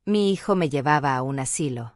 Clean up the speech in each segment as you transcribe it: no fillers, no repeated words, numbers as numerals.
Mi hijo me llevaba a un asilo.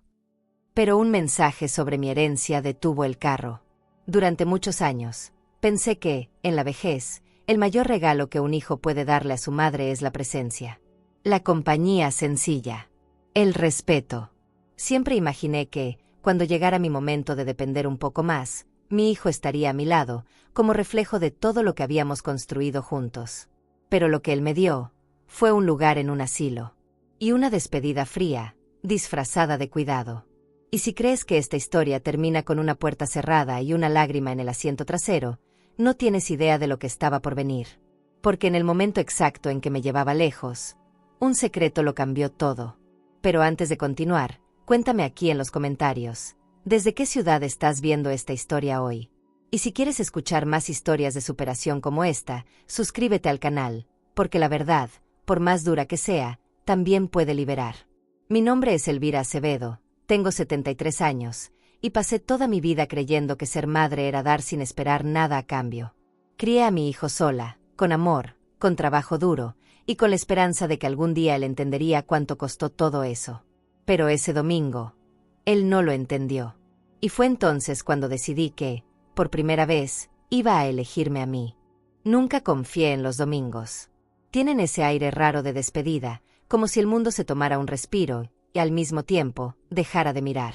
Pero un mensaje sobre mi herencia detuvo el carro. Durante muchos años, pensé que, en la vejez, el mayor regalo que un hijo puede darle a su madre es la presencia. La compañía sencilla. El respeto. Siempre imaginé que, cuando llegara mi momento de depender un poco más, mi hijo estaría a mi lado, como reflejo de todo lo que habíamos construido juntos. Pero lo que él me dio, fue un lugar en un asilo. Y una despedida fría, disfrazada de cuidado. Y si crees que esta historia termina con una puerta cerrada y una lágrima en el asiento trasero, no tienes idea de lo que estaba por venir. Porque en el momento exacto en que me llevaba lejos, un secreto lo cambió todo. Pero antes de continuar, cuéntame aquí en los comentarios, ¿desde qué ciudad estás viendo esta historia hoy? Y si quieres escuchar más historias de superación como esta, suscríbete al canal, porque la verdad, por más dura que sea, también puede liberar. Mi nombre es Elvira Acevedo, tengo 73 años, y pasé toda mi vida creyendo que ser madre era dar sin esperar nada a cambio. Crié a mi hijo sola, con amor, con trabajo duro, y con la esperanza de que algún día él entendería cuánto costó todo eso. Pero ese domingo, él no lo entendió. Y fue entonces cuando decidí que, por primera vez, iba a elegirme a mí. Nunca confié en los domingos. Tienen ese aire raro de despedida, como si el mundo se tomara un respiro, y al mismo tiempo, dejara de mirar.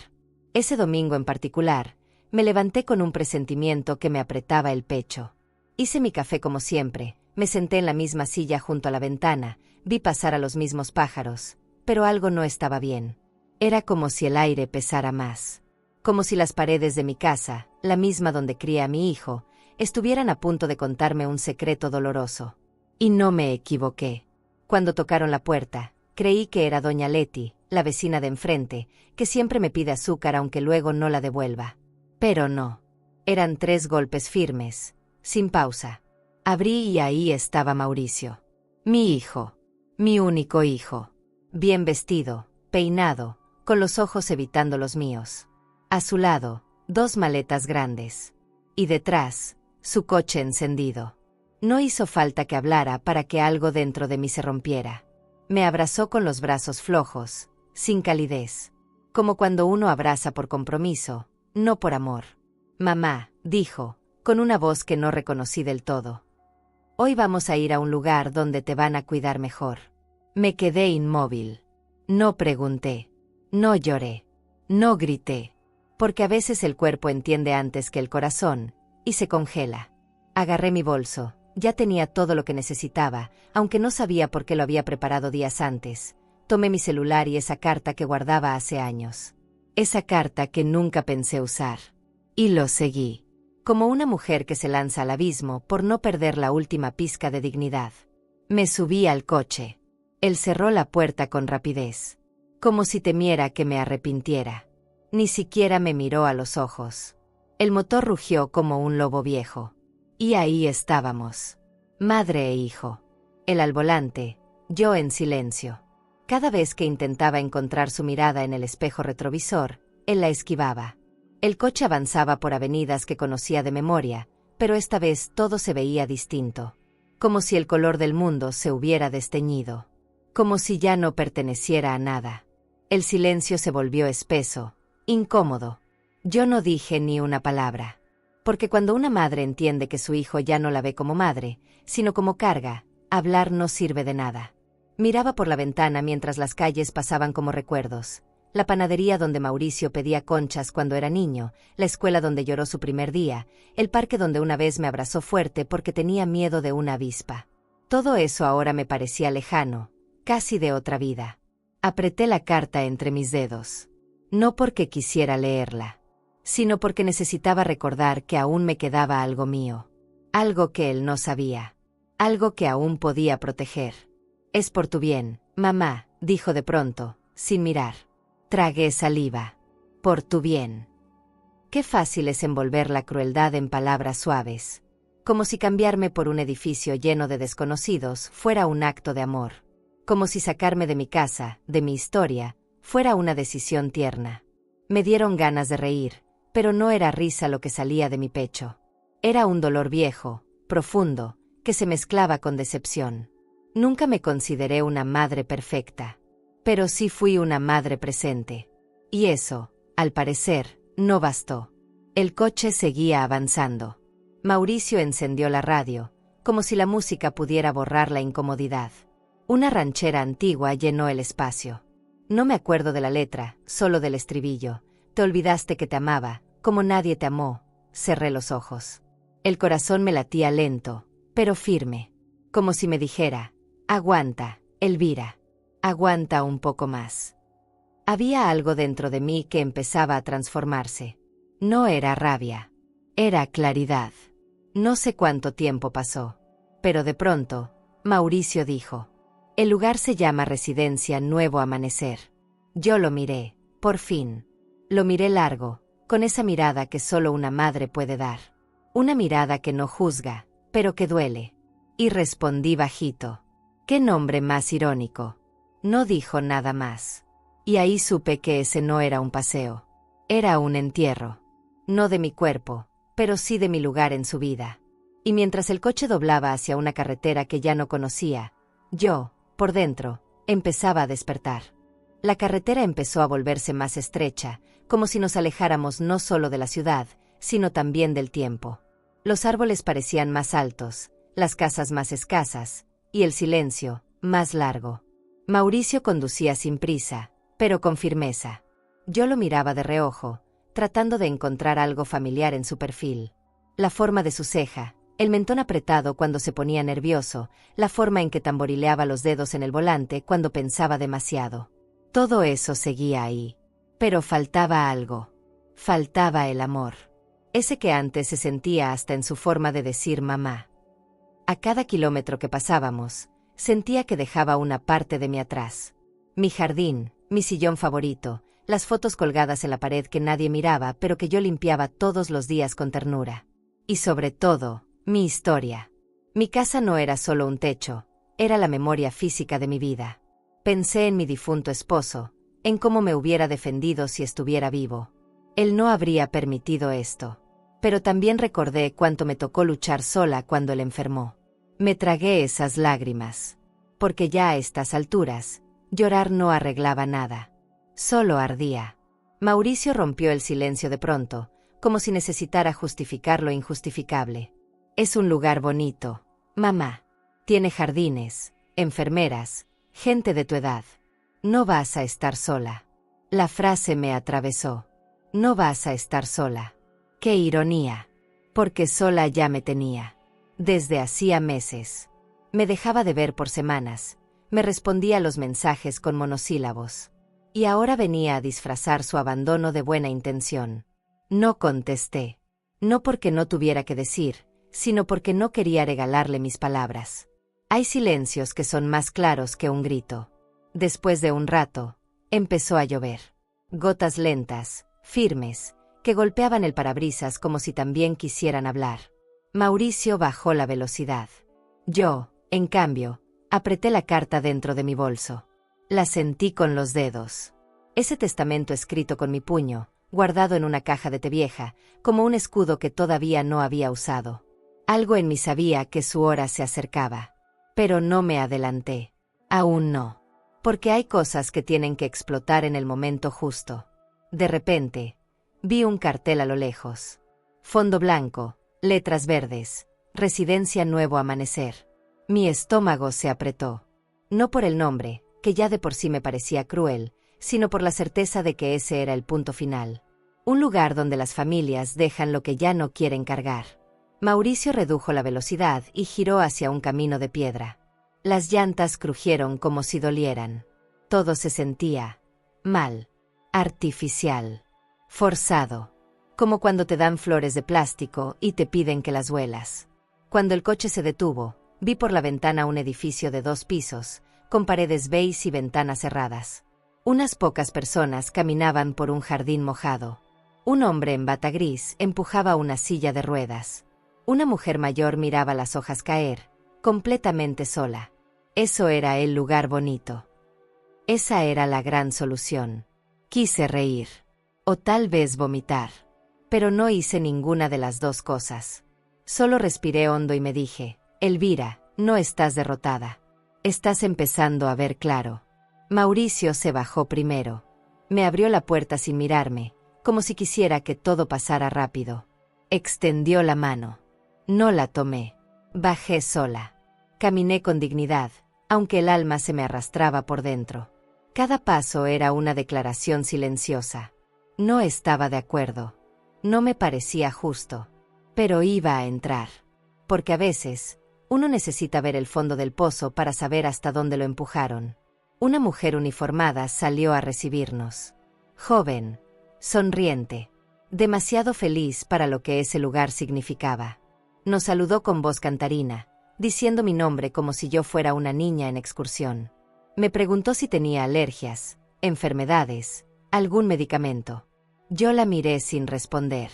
Ese domingo en particular, me levanté con un presentimiento que me apretaba el pecho. Hice mi café como siempre, me senté en la misma silla junto a la ventana, vi pasar a los mismos pájaros, pero algo no estaba bien. Era como si el aire pesara más. Como si las paredes de mi casa, la misma donde crié a mi hijo, estuvieran a punto de contarme un secreto doloroso. Y no me equivoqué. Cuando tocaron la puerta, creí que era doña Leti, la vecina de enfrente, que siempre me pide azúcar aunque luego no la devuelva. Pero no. Eran 3 golpes firmes, sin pausa. Abrí y ahí estaba Mauricio. Mi hijo. Mi único hijo. Bien vestido, peinado, con los ojos evitando los míos. A su lado, 2 maletas grandes. Y detrás, su coche encendido. No hizo falta que hablara para que algo dentro de mí se rompiera. Me abrazó con los brazos flojos, sin calidez. Como cuando uno abraza por compromiso, no por amor. Mamá, dijo, con una voz que no reconocí del todo. Hoy vamos a ir a un lugar donde te van a cuidar mejor. Me quedé inmóvil. No pregunté. No lloré. No grité. Porque a veces el cuerpo entiende antes que el corazón, y se congela. Agarré mi bolso. Ya tenía todo lo que necesitaba, aunque no sabía por qué lo había preparado días antes. Tomé mi celular y esa carta que guardaba hace años. Esa carta que nunca pensé usar. Y lo seguí. Como una mujer que se lanza al abismo por no perder la última pizca de dignidad. Me subí al coche. Él cerró la puerta con rapidez. Como si temiera que me arrepintiera. Ni siquiera me miró a los ojos. El motor rugió como un lobo viejo. Y ahí estábamos. Madre e hijo. Él al volante, yo en silencio. Cada vez que intentaba encontrar su mirada en el espejo retrovisor, él la esquivaba. El coche avanzaba por avenidas que conocía de memoria, pero esta vez todo se veía distinto. Como si el color del mundo se hubiera desteñido. Como si ya no perteneciera a nada. El silencio se volvió espeso, incómodo. Yo no dije ni una palabra. Porque cuando una madre entiende que su hijo ya no la ve como madre, sino como carga, hablar no sirve de nada. Miraba por la ventana mientras las calles pasaban como recuerdos. La panadería donde Mauricio pedía conchas cuando era niño, la escuela donde lloró su primer día, el parque donde una vez me abrazó fuerte porque tenía miedo de una avispa. Todo eso ahora me parecía lejano, casi de otra vida. Apreté la carta entre mis dedos. No porque quisiera leerla, sino porque necesitaba recordar que aún me quedaba algo mío. Algo que él no sabía. Algo que aún podía proteger. Es por tu bien, mamá, dijo de pronto, sin mirar. Tragué saliva. Por tu bien. Qué fácil es envolver la crueldad en palabras suaves. Como si cambiarme por un edificio lleno de desconocidos fuera un acto de amor. Como si sacarme de mi casa, de mi historia, fuera una decisión tierna. Me dieron ganas de reír. Pero no era risa lo que salía de mi pecho. Era un dolor viejo, profundo, que se mezclaba con decepción. Nunca me consideré una madre perfecta. Pero sí fui una madre presente. Y eso, al parecer, no bastó. El coche seguía avanzando. Mauricio encendió la radio, como si la música pudiera borrar la incomodidad. Una ranchera antigua llenó el espacio. No me acuerdo de la letra, solo del estribillo. Te olvidaste que te amaba, como nadie te amó. Cerré los ojos. El corazón me latía lento, pero firme. Como si me dijera, aguanta, Elvira. Aguanta un poco más. Había algo dentro de mí que empezaba a transformarse. No era rabia. Era claridad. No sé cuánto tiempo pasó. Pero de pronto, Mauricio dijo: el lugar se llama Residencia Nuevo Amanecer. Yo lo miré, por fin. Lo miré largo, con esa mirada que solo una madre puede dar. Una mirada que no juzga, pero que duele. Y respondí bajito: ¿qué nombre más irónico? No dijo nada más. Y ahí supe que ese no era un paseo. Era un entierro. No de mi cuerpo, pero sí de mi lugar en su vida. Y mientras el coche doblaba hacia una carretera que ya no conocía, yo, por dentro, empezaba a despertar. La carretera empezó a volverse más estrecha, como si nos alejáramos no solo de la ciudad, sino también del tiempo. Los árboles parecían más altos, las casas más escasas, y el silencio, más largo. Mauricio conducía sin prisa, pero con firmeza. Yo lo miraba de reojo, tratando de encontrar algo familiar en su perfil. La forma de su ceja, el mentón apretado cuando se ponía nervioso, la forma en que tamborileaba los dedos en el volante cuando pensaba demasiado. Todo eso seguía ahí. Pero faltaba algo. Faltaba el amor. Ese que antes se sentía hasta en su forma de decir mamá. A cada kilómetro que pasábamos, sentía que dejaba una parte de mí atrás. Mi jardín, mi sillón favorito, las fotos colgadas en la pared que nadie miraba pero que yo limpiaba todos los días con ternura. Y sobre todo, mi historia. Mi casa no era solo un techo, era la memoria física de mi vida. Pensé en mi difunto esposo, en cómo me hubiera defendido si estuviera vivo. Él no habría permitido esto. Pero también recordé cuánto me tocó luchar sola cuando él enfermó. Me tragué esas lágrimas. Porque ya a estas alturas, llorar no arreglaba nada. Solo ardía. Mauricio rompió el silencio de pronto, como si necesitara justificar lo injustificable. Es un lugar bonito, mamá. Tiene jardines, enfermeras, gente de tu edad. No vas a estar sola. La frase me atravesó. No vas a estar sola. ¡Qué ironía! Porque sola ya me tenía. Desde hacía meses. Me dejaba de ver por semanas. Me respondía a los mensajes con monosílabos. Y ahora venía a disfrazar su abandono de buena intención. No contesté. No porque no tuviera que decir, sino porque no quería regalarle mis palabras. Hay silencios que son más claros que un grito. Después de un rato, empezó a llover. Gotas lentas, firmes, que golpeaban el parabrisas como si también quisieran hablar. Mauricio bajó la velocidad. Yo, en cambio, apreté la carta dentro de mi bolso. La sentí con los dedos. Ese testamento escrito con mi puño, guardado en una caja de té vieja, como un escudo que todavía no había usado. Algo en mí sabía que su hora se acercaba. Pero no me adelanté. Aún no. Porque hay cosas que tienen que explotar en el momento justo. De repente, vi un cartel a lo lejos. Fondo blanco, letras verdes, Residencia Nuevo Amanecer. Mi estómago se apretó. No por el nombre, que ya de por sí me parecía cruel, sino por la certeza de que ese era el punto final. Un lugar donde las familias dejan lo que ya no quieren cargar. Mauricio redujo la velocidad y giró hacia un camino de piedra. Las llantas crujieron como si dolieran. Todo se sentía mal, artificial, forzado, como cuando te dan flores de plástico y te piden que las huelas. Cuando el coche se detuvo, vi por la ventana un edificio de 2 pisos, con paredes beige y ventanas cerradas. Unas pocas personas caminaban por un jardín mojado. Un hombre en bata gris empujaba una silla de ruedas. Una mujer mayor miraba las hojas caer, completamente sola. Eso era el lugar bonito. Esa era la gran solución. Quise reír. O tal vez vomitar. Pero no hice ninguna de las dos cosas. Solo respiré hondo y me dije, Elvira, no estás derrotada. Estás empezando a ver claro. Mauricio se bajó primero. Me abrió la puerta sin mirarme, como si quisiera que todo pasara rápido. Extendió la mano. No la tomé. Bajé sola. Caminé con dignidad, aunque el alma se me arrastraba por dentro. Cada paso era una declaración silenciosa. No estaba de acuerdo. No me parecía justo. Pero iba a entrar. Porque a veces, uno necesita ver el fondo del pozo para saber hasta dónde lo empujaron. Una mujer uniformada salió a recibirnos. Joven, sonriente, demasiado feliz para lo que ese lugar significaba. Nos saludó con voz cantarina, diciendo mi nombre como si yo fuera una niña en excursión. Me preguntó si tenía alergias, enfermedades, algún medicamento. Yo la miré sin responder.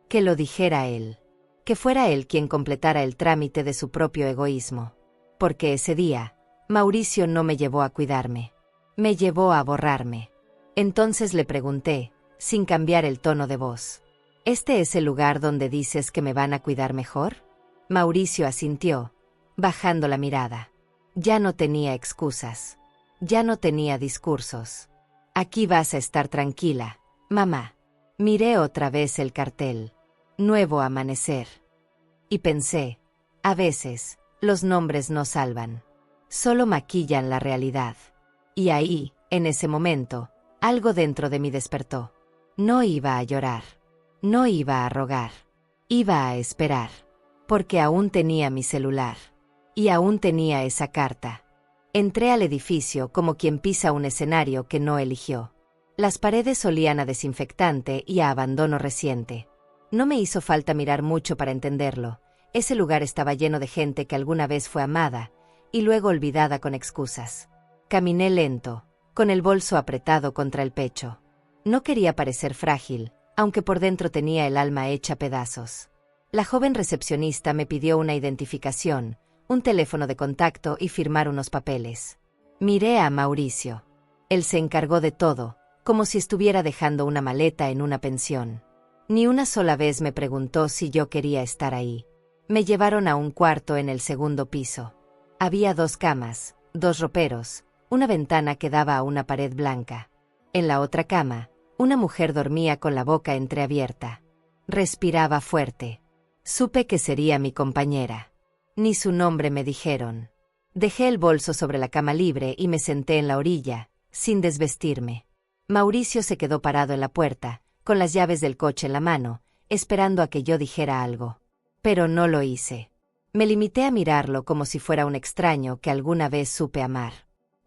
Que lo dijera él. Que fuera él quien completara el trámite de su propio egoísmo. Porque ese día, Mauricio no me llevó a cuidarme. Me llevó a borrarme. Entonces le pregunté, sin cambiar el tono de voz. ¿Este es el lugar donde dices que me van a cuidar mejor? Mauricio asintió, bajando la mirada. Ya no tenía excusas. Ya no tenía discursos. Aquí vas a estar tranquila, mamá. Miré otra vez el cartel. Nuevo amanecer. Y pensé, a veces, los nombres no salvan. Solo maquillan la realidad. Y ahí, en ese momento, algo dentro de mí despertó. No iba a llorar. No iba a rogar. Iba a esperar. Porque aún tenía mi celular. Y aún tenía esa carta. Entré al edificio como quien pisa un escenario que no eligió. Las paredes olían a desinfectante y a abandono reciente. No me hizo falta mirar mucho para entenderlo. Ese lugar estaba lleno de gente que alguna vez fue amada, y luego olvidada con excusas. Caminé lento, con el bolso apretado contra el pecho. No quería parecer frágil, aunque por dentro tenía el alma hecha pedazos. La joven recepcionista me pidió una identificación, un teléfono de contacto y firmar unos papeles. Miré a Mauricio. Él se encargó de todo, como si estuviera dejando una maleta en una pensión. Ni una sola vez me preguntó si yo quería estar ahí. Me llevaron a un cuarto en el segundo piso. Había 2 camas, 2 roperos, una ventana que daba a una pared blanca. En la otra cama, una mujer dormía con la boca entreabierta. Respiraba fuerte. Supe que sería mi compañera. Ni su nombre me dijeron. Dejé el bolso sobre la cama libre y me senté en la orilla, sin desvestirme. Mauricio se quedó parado en la puerta, con las llaves del coche en la mano, esperando a que yo dijera algo. Pero no lo hice. Me limité a mirarlo como si fuera un extraño que alguna vez supe amar.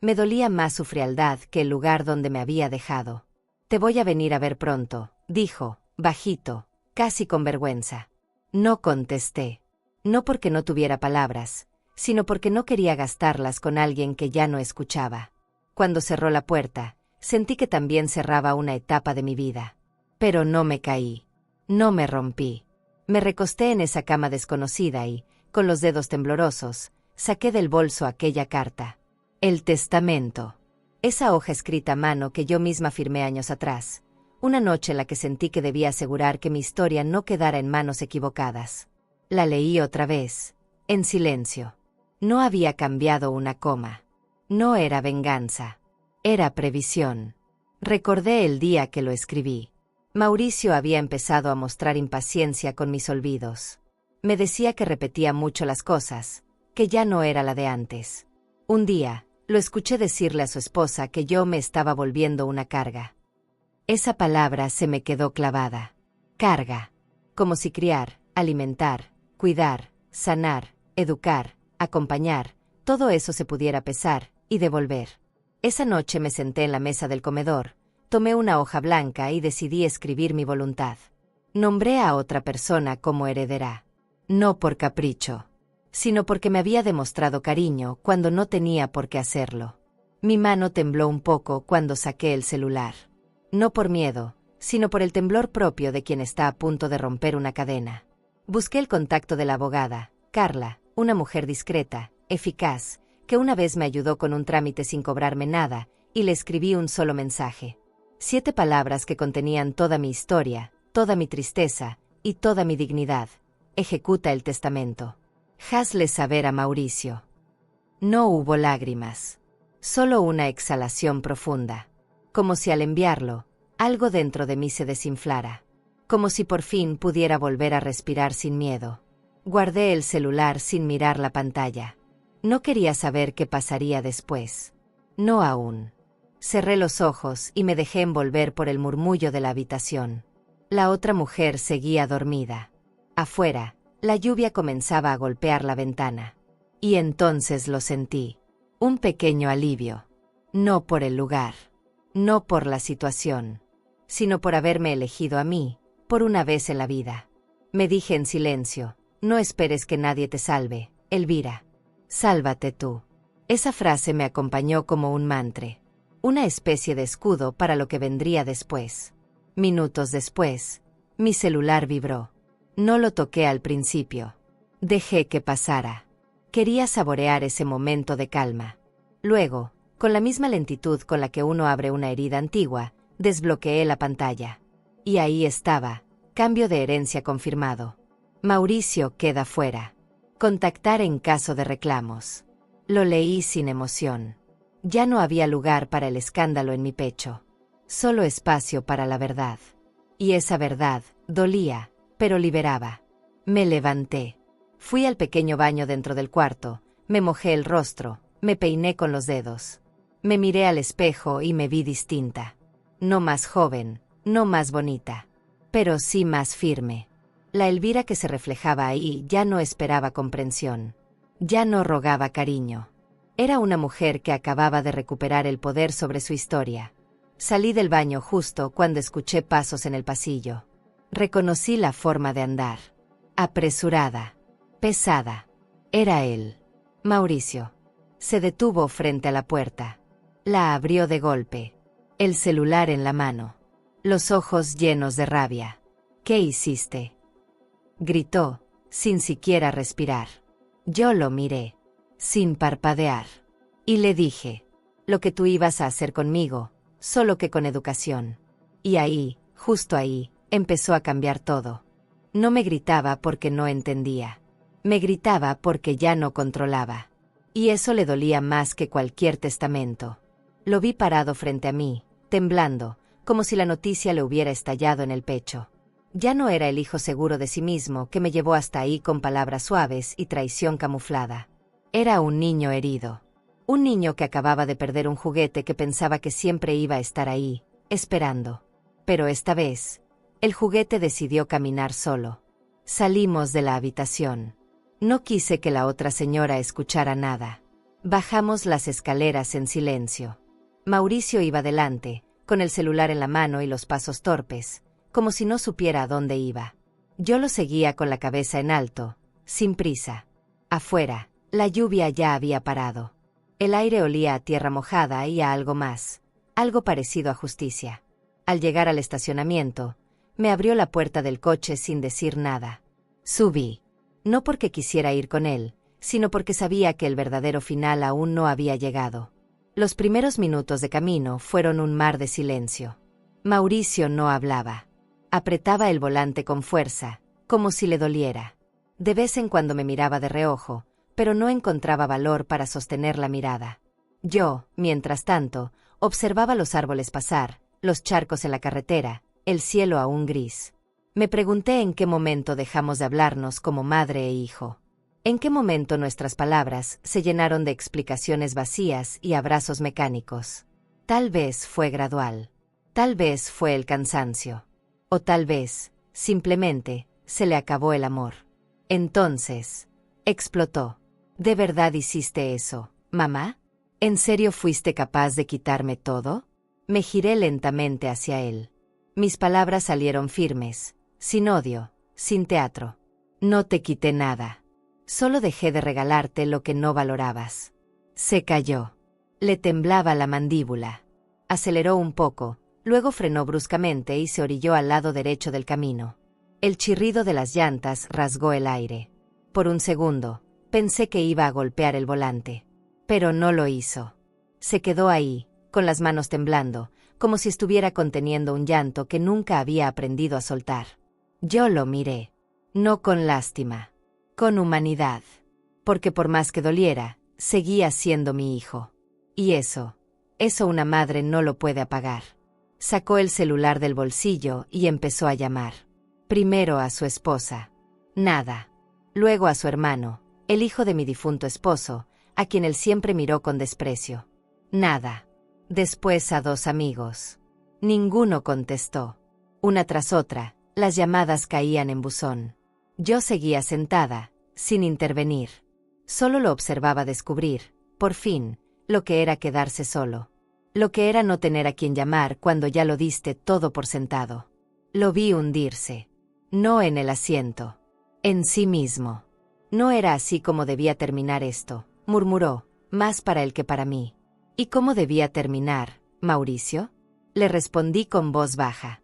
Me dolía más su frialdad que el lugar donde me había dejado. «Te voy a venir a ver pronto», dijo, bajito, casi con vergüenza. No contesté. No porque no tuviera palabras, sino porque no quería gastarlas con alguien que ya no escuchaba. Cuando cerró la puerta, sentí que también cerraba una etapa de mi vida. Pero no me caí. No me rompí. Me recosté en esa cama desconocida y, con los dedos temblorosos, saqué del bolso aquella carta. El testamento. Esa hoja escrita a mano que yo misma firmé años atrás. Una noche en la que sentí que debía asegurar que mi historia no quedara en manos equivocadas. La leí otra vez, en silencio. No había cambiado una coma. No era venganza. Era previsión. Recordé el día que lo escribí. Mauricio había empezado a mostrar impaciencia con mis olvidos. Me decía que repetía mucho las cosas, que ya no era la de antes. Un día, lo escuché decirle a su esposa que yo me estaba volviendo una carga. Esa palabra se me quedó clavada. Carga. Como si criar, alimentar, cuidar, sanar, educar, acompañar, todo eso se pudiera pesar y devolver. Esa noche me senté en la mesa del comedor, tomé una hoja blanca y decidí escribir mi voluntad. Nombré a otra persona como heredera. No por capricho, sino porque me había demostrado cariño cuando no tenía por qué hacerlo. Mi mano tembló un poco cuando saqué el celular. No por miedo, sino por el temblor propio de quien está a punto de romper una cadena. Busqué el contacto de la abogada, Carla, una mujer discreta, eficaz, que una vez me ayudó con un trámite sin cobrarme nada, y le escribí un solo mensaje. 7 palabras que contenían toda mi historia, toda mi tristeza y toda mi dignidad. Ejecuta el testamento. Hazle saber a Mauricio. No hubo lágrimas. Solo una exhalación profunda. Como si al enviarlo, algo dentro de mí se desinflara. Como si por fin pudiera volver a respirar sin miedo. Guardé el celular sin mirar la pantalla. No quería saber qué pasaría después. No aún. Cerré los ojos y me dejé envolver por el murmullo de la habitación. La otra mujer seguía dormida. Afuera, la lluvia comenzaba a golpear la ventana. Y entonces lo sentí. Un pequeño alivio. No por el lugar. No por la situación. Sino por haberme elegido a mí, por una vez en la vida. Me dije en silencio, no esperes que nadie te salve, Elvira. Sálvate tú. Esa frase me acompañó como un mantra. Una especie de escudo para lo que vendría después. Minutos después, mi celular vibró. No lo toqué al principio. Dejé que pasara. Quería saborear ese momento de calma. Luego, con la misma lentitud con la que uno abre una herida antigua, desbloqueé la pantalla. Y ahí estaba, cambio de herencia confirmado. Mauricio queda fuera. Contactar en caso de reclamos. Lo leí sin emoción. Ya no había lugar para el escándalo en mi pecho. Solo espacio para la verdad. Y esa verdad, dolía, pero liberaba. Me levanté. Fui al pequeño baño dentro del cuarto, me mojé el rostro, me peiné con los dedos. Me miré al espejo y me vi distinta. No más joven, no más bonita, pero sí más firme. La Elvira que se reflejaba ahí ya no esperaba comprensión. Ya no rogaba cariño. Era una mujer que acababa de recuperar el poder sobre su historia. Salí del baño justo cuando escuché pasos en el pasillo. Reconocí la forma de andar. Apresurada. Pesada. Era él. Mauricio. Se detuvo frente a la puerta. La abrió de golpe. El celular en la mano. Los ojos llenos de rabia. ¿Qué hiciste?, gritó, sin siquiera respirar. Yo lo miré, sin parpadear. Y le dije, lo que tú ibas a hacer conmigo, solo que con educación. Y ahí, justo ahí, empezó a cambiar todo. No me gritaba porque no entendía. Me gritaba porque ya no controlaba. Y eso le dolía más que cualquier testamento. Lo vi parado frente a mí, temblando, como si la noticia le hubiera estallado en el pecho. Ya no era el hijo seguro de sí mismo que me llevó hasta ahí con palabras suaves y traición camuflada. Era un niño herido. Un niño que acababa de perder un juguete que pensaba que siempre iba a estar ahí, esperando. Pero esta vez, el juguete decidió caminar solo. Salimos de la habitación. No quise que la otra señora escuchara nada. Bajamos las escaleras en silencio. Mauricio iba delante, con el celular en la mano y los pasos torpes, como si no supiera a dónde iba. Yo lo seguía con la cabeza en alto, sin prisa. Afuera, la lluvia ya había parado. El aire olía a tierra mojada y a algo más, algo parecido a justicia. Al llegar al estacionamiento, me abrió la puerta del coche sin decir nada. Subí. No porque quisiera ir con él, sino porque sabía que el verdadero final aún no había llegado. Los primeros minutos de camino fueron un mar de silencio. Mauricio no hablaba. Apretaba el volante con fuerza, como si le doliera. De vez en cuando me miraba de reojo, pero no encontraba valor para sostener la mirada. Yo, mientras tanto, observaba los árboles pasar, los charcos en la carretera, el cielo aún gris. Me pregunté en qué momento dejamos de hablarnos como madre e hijo. En qué momento nuestras palabras se llenaron de explicaciones vacías y abrazos mecánicos. Tal vez fue gradual. Tal vez fue el cansancio. O tal vez, simplemente, se le acabó el amor. Entonces, explotó. ¿De verdad hiciste eso, mamá? ¿En serio fuiste capaz de quitarme todo? Me giré lentamente hacia él. Mis palabras salieron firmes, sin odio, sin teatro. No te quité nada. Solo dejé de regalarte lo que no valorabas. Se calló. Le temblaba la mandíbula. Aceleró un poco, luego frenó bruscamente y se orilló al lado derecho del camino. El chirrido de las llantas rasgó el aire. Por un segundo, pensé que iba a golpear el volante. Pero no lo hizo. Se quedó ahí, con las manos temblando, como si estuviera conteniendo un llanto que nunca había aprendido a soltar. Yo lo miré. No con lástima. Con humanidad. Porque por más que doliera, seguía siendo mi hijo. Y eso una madre no lo puede apagar. Sacó el celular del bolsillo y empezó a llamar. Primero a su esposa. Nada. Luego a su hermano, el hijo de mi difunto esposo, a quien él siempre miró con desprecio. Nada. Después a 2 amigos. Ninguno contestó. Una tras otra, las llamadas caían en buzón. Yo seguía sentada, sin intervenir. Solo lo observaba descubrir, por fin, lo que era quedarse solo. Lo que era no tener a quien llamar cuando ya lo diste todo por sentado. Lo vi hundirse. No en el asiento. En sí mismo. No era así como debía terminar esto, murmuró, más para él que para mí. ¿Y cómo debía terminar, Mauricio? Le respondí con voz baja.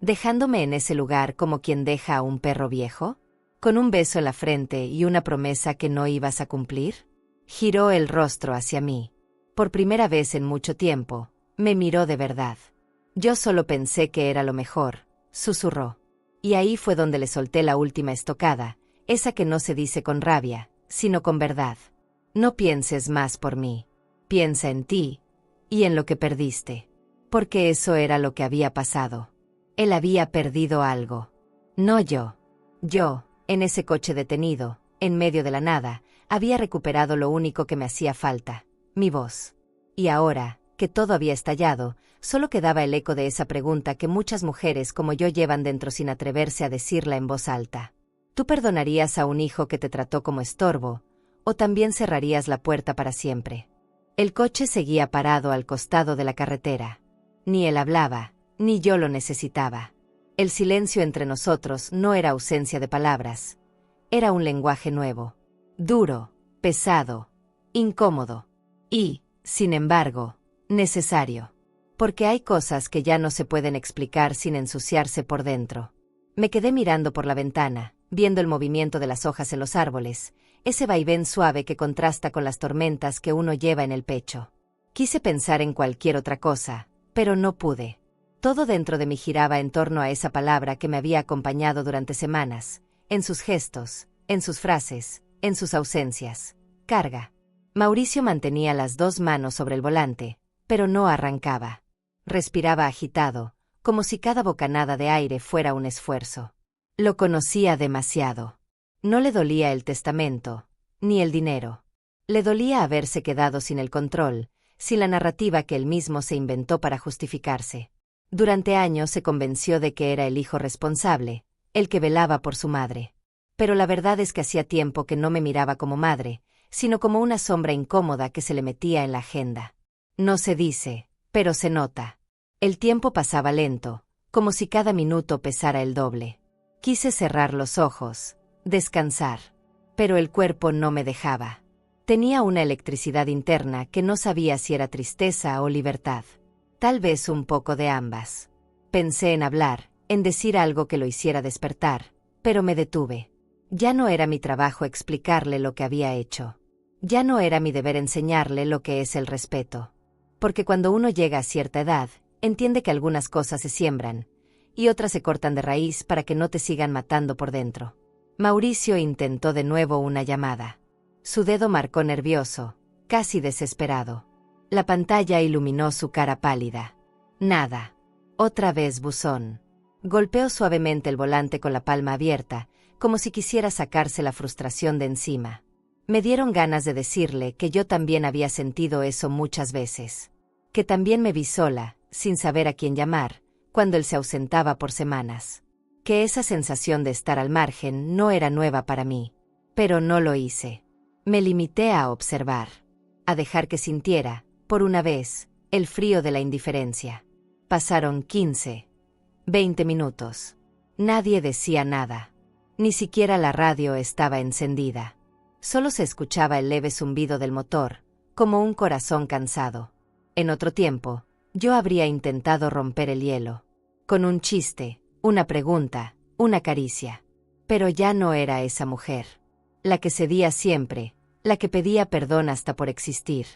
¿Dejándome en ese lugar como quien deja a un perro viejo? ¿Con un beso en la frente y una promesa que no ibas a cumplir? Giró el rostro hacia mí. Por primera vez en mucho tiempo, me miró de verdad. Yo solo pensé que era lo mejor, susurró. Y ahí fue donde le solté la última estocada, esa que no se dice con rabia, sino con verdad. No pienses más por mí. Piensa en ti y en lo que perdiste. Porque eso era lo que había pasado. Él había perdido algo. No yo. Yo, en ese coche detenido, en medio de la nada, había recuperado lo único que me hacía falta, mi voz. Y ahora, que todo había estallado, solo quedaba el eco de esa pregunta que muchas mujeres como yo llevan dentro sin atreverse a decirla en voz alta. ¿Tú perdonarías a un hijo que te trató como estorbo, o también cerrarías la puerta para siempre? El coche seguía parado al costado de la carretera. Ni él hablaba, ni yo lo necesitaba. El silencio entre nosotros no era ausencia de palabras. Era un lenguaje nuevo. Duro, pesado, incómodo. Y, sin embargo, necesario. Porque hay cosas que ya no se pueden explicar sin ensuciarse por dentro. Me quedé mirando por la ventana, viendo el movimiento de las hojas en los árboles, ese vaivén suave que contrasta con las tormentas que uno lleva en el pecho. Quise pensar en cualquier otra cosa, pero no pude. Todo dentro de mí giraba en torno a esa palabra que me había acompañado durante semanas, en sus gestos, en sus frases, en sus ausencias. Carga. Mauricio mantenía las 2 manos sobre el volante, pero no arrancaba. Respiraba agitado, como si cada bocanada de aire fuera un esfuerzo. Lo conocía demasiado. No le dolía el testamento, ni el dinero. Le dolía haberse quedado sin el control, sin la narrativa que él mismo se inventó para justificarse. Durante años se convenció de que era el hijo responsable, el que velaba por su madre. Pero la verdad es que hacía tiempo que no me miraba como madre, sino como una sombra incómoda que se le metía en la agenda. No se dice, pero se nota. El tiempo pasaba lento, como si cada minuto pesara el doble. Quise cerrar los ojos, descansar. Pero el cuerpo no me dejaba. Tenía una electricidad interna que no sabía si era tristeza o libertad. Tal vez un poco de ambas. Pensé en hablar, en decir algo que lo hiciera despertar, pero me detuve. Ya no era mi trabajo explicarle lo que había hecho. Ya no era mi deber enseñarle lo que es el respeto. Porque cuando uno llega a cierta edad, entiende que algunas cosas se siembran, y otras se cortan de raíz para que no te sigan matando por dentro. Mauricio intentó de nuevo una llamada. Su dedo marcó nervioso, casi desesperado. La pantalla iluminó su cara pálida. Nada. Otra vez buzón. Golpeó suavemente el volante con la palma abierta, como si quisiera sacarse la frustración de encima. Me dieron ganas de decirle que yo también había sentido eso muchas veces. Que también me vi sola, sin saber a quién llamar, cuando él se ausentaba por semanas. Que esa sensación de estar al margen no era nueva para mí. Pero no lo hice. Me limité a observar. A dejar que sintiera, por una vez, el frío de la indiferencia. Pasaron 15, 20 minutos. Nadie decía nada. Ni siquiera la radio estaba encendida. Solo se escuchaba el leve zumbido del motor, como un corazón cansado. En otro tiempo, yo habría intentado romper el hielo. Con un chiste, una pregunta, una caricia. Pero ya no era esa mujer. La que cedía siempre, la que pedía perdón hasta por existir.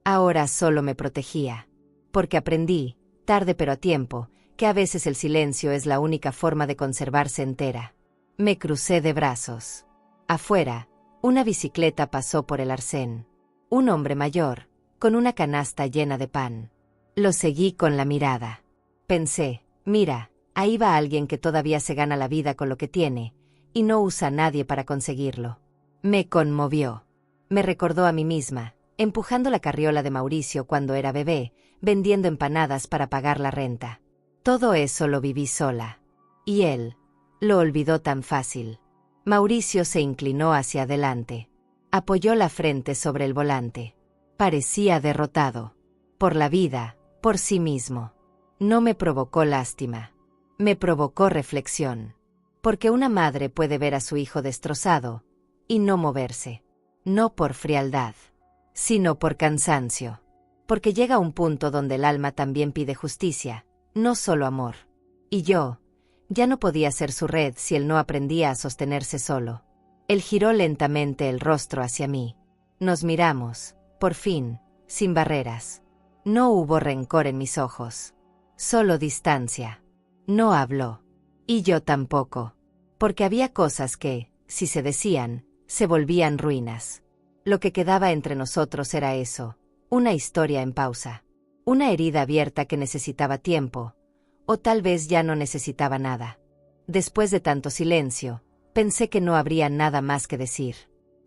Ahora solo me protegía. Porque aprendí, tarde pero a tiempo, que a veces el silencio es la única forma de conservarse entera. Me crucé de brazos. Afuera, una bicicleta pasó por el arcén. Un hombre mayor, con una canasta llena de pan. Lo seguí con la mirada. Pensé, mira, ahí va alguien que todavía se gana la vida con lo que tiene, y no usa a nadie para conseguirlo. Me conmovió. Me recordó a mí misma, empujando la carriola de Mauricio cuando era bebé, vendiendo empanadas para pagar la renta. Todo eso lo viví sola. Y él lo olvidó tan fácil. Mauricio se inclinó hacia adelante. Apoyó la frente sobre el volante. Parecía derrotado. Por la vida, por sí mismo. No me provocó lástima. Me provocó reflexión. Porque una madre puede ver a su hijo destrozado y no moverse. No por frialdad, sino por cansancio. Porque llega un punto donde el alma también pide justicia, no solo amor. Y yo ya no podía ser su red si él no aprendía a sostenerse solo. Él giró lentamente el rostro hacia mí. Nos miramos, por fin, sin barreras. No hubo rencor en mis ojos. Solo distancia. No habló. Y yo tampoco. Porque había cosas que, si se decían, se volvían ruinas. Lo que quedaba entre nosotros era eso, una historia en pausa. Una herida abierta que necesitaba tiempo. O tal vez ya no necesitaba nada. Después de tanto silencio, pensé que no habría nada más que decir.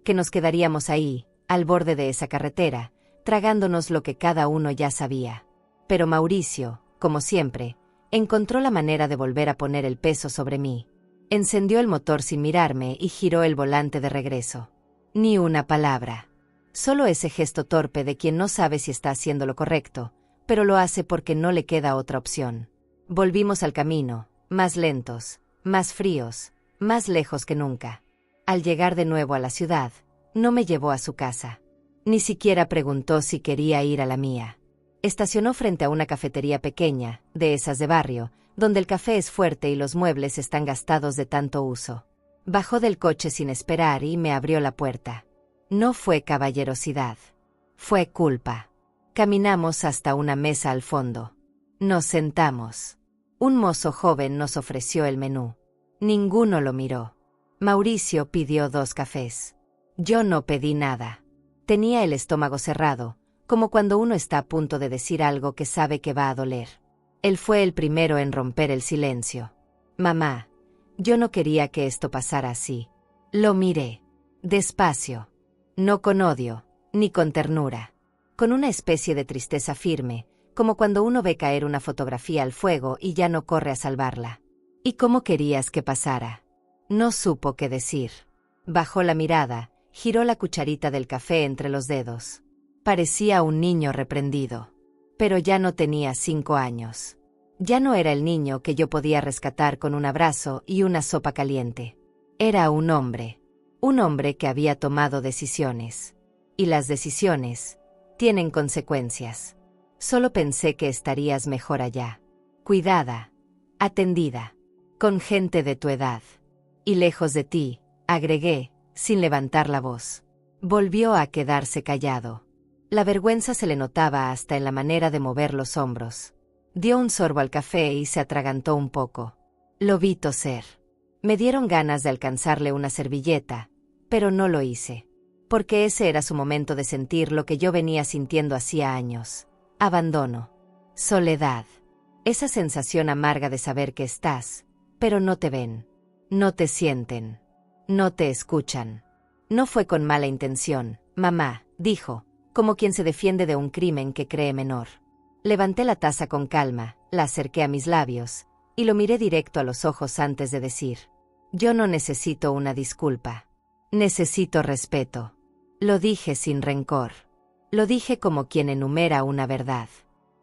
Que nos quedaríamos ahí, al borde de esa carretera, tragándonos lo que cada uno ya sabía. Pero Mauricio, como siempre, encontró la manera de volver a poner el peso sobre mí. Encendió el motor sin mirarme y giró el volante de regreso. Ni una palabra. Solo ese gesto torpe de quien no sabe si está haciendo lo correcto, pero lo hace porque no le queda otra opción. Volvimos al camino, más lentos, más fríos, más lejos que nunca. Al llegar de nuevo a la ciudad, no me llevó a su casa. Ni siquiera preguntó si quería ir a la mía. Estacionó frente a una cafetería pequeña, de esas de barrio, donde el café es fuerte y los muebles están gastados de tanto uso. Bajó del coche sin esperar y me abrió la puerta. No fue caballerosidad. Fue culpa. Caminamos hasta una mesa al fondo. Nos sentamos. Un mozo joven nos ofreció el menú. Ninguno lo miró. Mauricio pidió 2 cafés. Yo no pedí nada. Tenía el estómago cerrado, como cuando uno está a punto de decir algo que sabe que va a doler. Él fue el primero en romper el silencio. Mamá, yo no quería que esto pasara así. Lo miré. Despacio. No con odio, ni con ternura. Con una especie de tristeza firme, como cuando uno ve caer una fotografía al fuego y ya no corre a salvarla. ¿Y cómo querías que pasara? No supo qué decir. Bajó la mirada, giró la cucharita del café entre los dedos. Parecía un niño reprendido. Pero ya no tenía 5 años. Ya no era el niño que yo podía rescatar con un abrazo y una sopa caliente. Era un hombre. Un hombre que había tomado decisiones. Y las decisiones tienen consecuencias. Solo pensé que estarías mejor allá. Cuidada, atendida, con gente de tu edad. Y lejos de ti, agregué, sin levantar la voz. Volvió a quedarse callado. La vergüenza se le notaba hasta en la manera de mover los hombros. Dio un sorbo al café y se atragantó un poco. Lo vi toser. Me dieron ganas de alcanzarle una servilleta, pero no lo hice. Porque ese era su momento de sentir lo que yo venía sintiendo hacía años. Abandono. Soledad. Esa sensación amarga de saber que estás, pero no te ven. No te sienten. No te escuchan. No fue con mala intención, mamá, dijo, como quien se defiende de un crimen que cree menor. Levanté la taza con calma, la acerqué a mis labios, y lo miré directo a los ojos antes de decir: yo no necesito una disculpa. Necesito respeto. Lo dije sin rencor. Lo dije como quien enumera una verdad.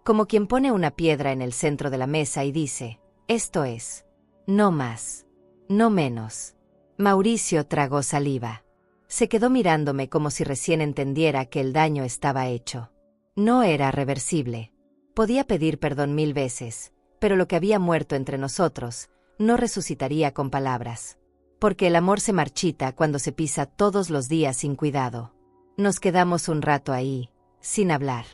Como quien pone una piedra en el centro de la mesa y dice: esto es. No más. No menos. Mauricio tragó saliva. Se quedó mirándome como si recién entendiera que el daño estaba hecho. No era reversible. Podía pedir perdón 1000 veces, pero lo que había muerto entre nosotros no resucitaría con palabras. Porque el amor se marchita cuando se pisa todos los días sin cuidado. Nos quedamos un rato ahí, sin hablar.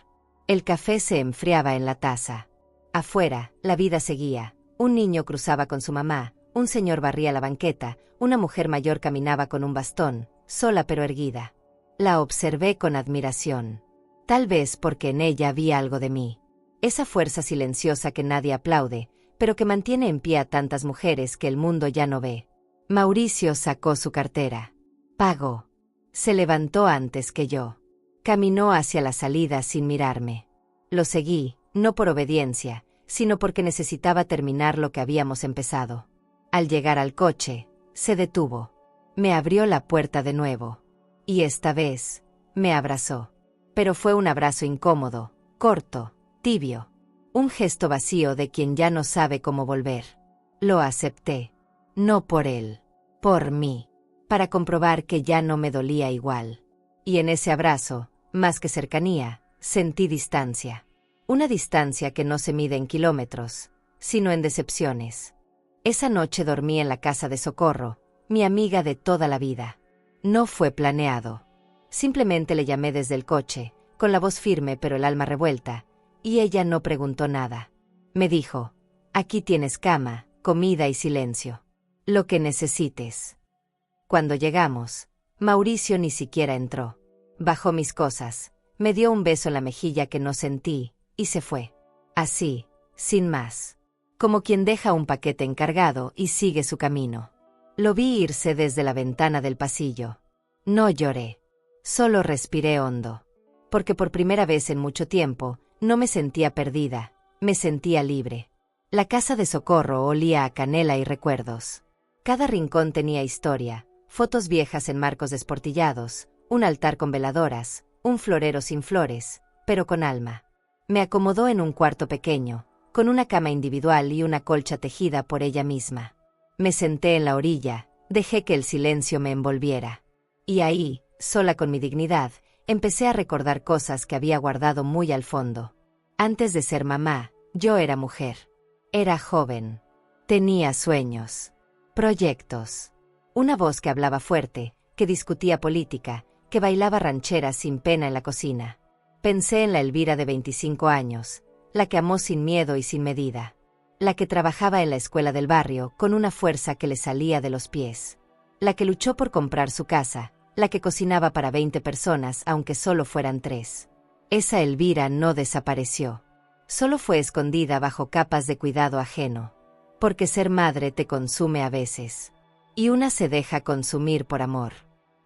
El café se enfriaba en la taza. Afuera, la vida seguía. Un niño cruzaba con su mamá, un señor barría la banqueta, una mujer mayor caminaba con un bastón, sola pero erguida. La observé con admiración. Tal vez porque en ella había algo de mí. Esa fuerza silenciosa que nadie aplaude, pero que mantiene en pie a tantas mujeres que el mundo ya no ve. Mauricio sacó su cartera. Pagó. Se levantó antes que yo. Caminó hacia la salida sin mirarme. Lo seguí, no por obediencia, sino porque necesitaba terminar lo que habíamos empezado. Al llegar al coche, se detuvo. Me abrió la puerta de nuevo. Y esta vez, me abrazó. Pero fue un abrazo incómodo, corto, tibio. Un gesto vacío de quien ya no sabe cómo volver. Lo acepté. No por él. Por mí. Para comprobar que ya no me dolía igual. Y en ese abrazo, más que cercanía, sentí distancia. Una distancia que no se mide en kilómetros, sino en decepciones. Esa noche dormí en la casa de Socorro, mi amiga de toda la vida. No fue planeado. Simplemente le llamé desde el coche, con la voz firme pero el alma revuelta, y ella no preguntó nada. Me dijo, aquí tienes cama, comida y silencio. Lo que necesites. Cuando llegamos, Mauricio ni siquiera entró. Bajó mis cosas, me dio un beso en la mejilla que no sentí, y se fue. Así, sin más. Como quien deja un paquete encargado y sigue su camino. Lo vi irse desde la ventana del pasillo. No lloré. Solo respiré hondo. Porque por primera vez en mucho tiempo, no me sentía perdida, me sentía libre. La casa de Socorro olía a canela y recuerdos. Cada rincón tenía historia, fotos viejas en marcos desportillados, un altar con veladoras, un florero sin flores, pero con alma. Me acomodó en un cuarto pequeño, con una cama individual y una colcha tejida por ella misma. Me senté en la orilla, dejé que el silencio me envolviera. Y ahí, sola con mi dignidad, empecé a recordar cosas que había guardado muy al fondo. Antes de ser mamá, yo era mujer. Era joven. Tenía sueños. Proyectos. Una voz que hablaba fuerte, que discutía política, que bailaba rancheras sin pena en la cocina. Pensé en la Elvira de 25 años, la que amó sin miedo y sin medida. La que trabajaba en la escuela del barrio con una fuerza que le salía de los pies. La que luchó por comprar su casa, la que cocinaba para 20 personas aunque solo fueran 3. Esa Elvira no desapareció. Solo fue escondida bajo capas de cuidado ajeno. Porque ser madre te consume a veces. Y una se deja consumir por amor.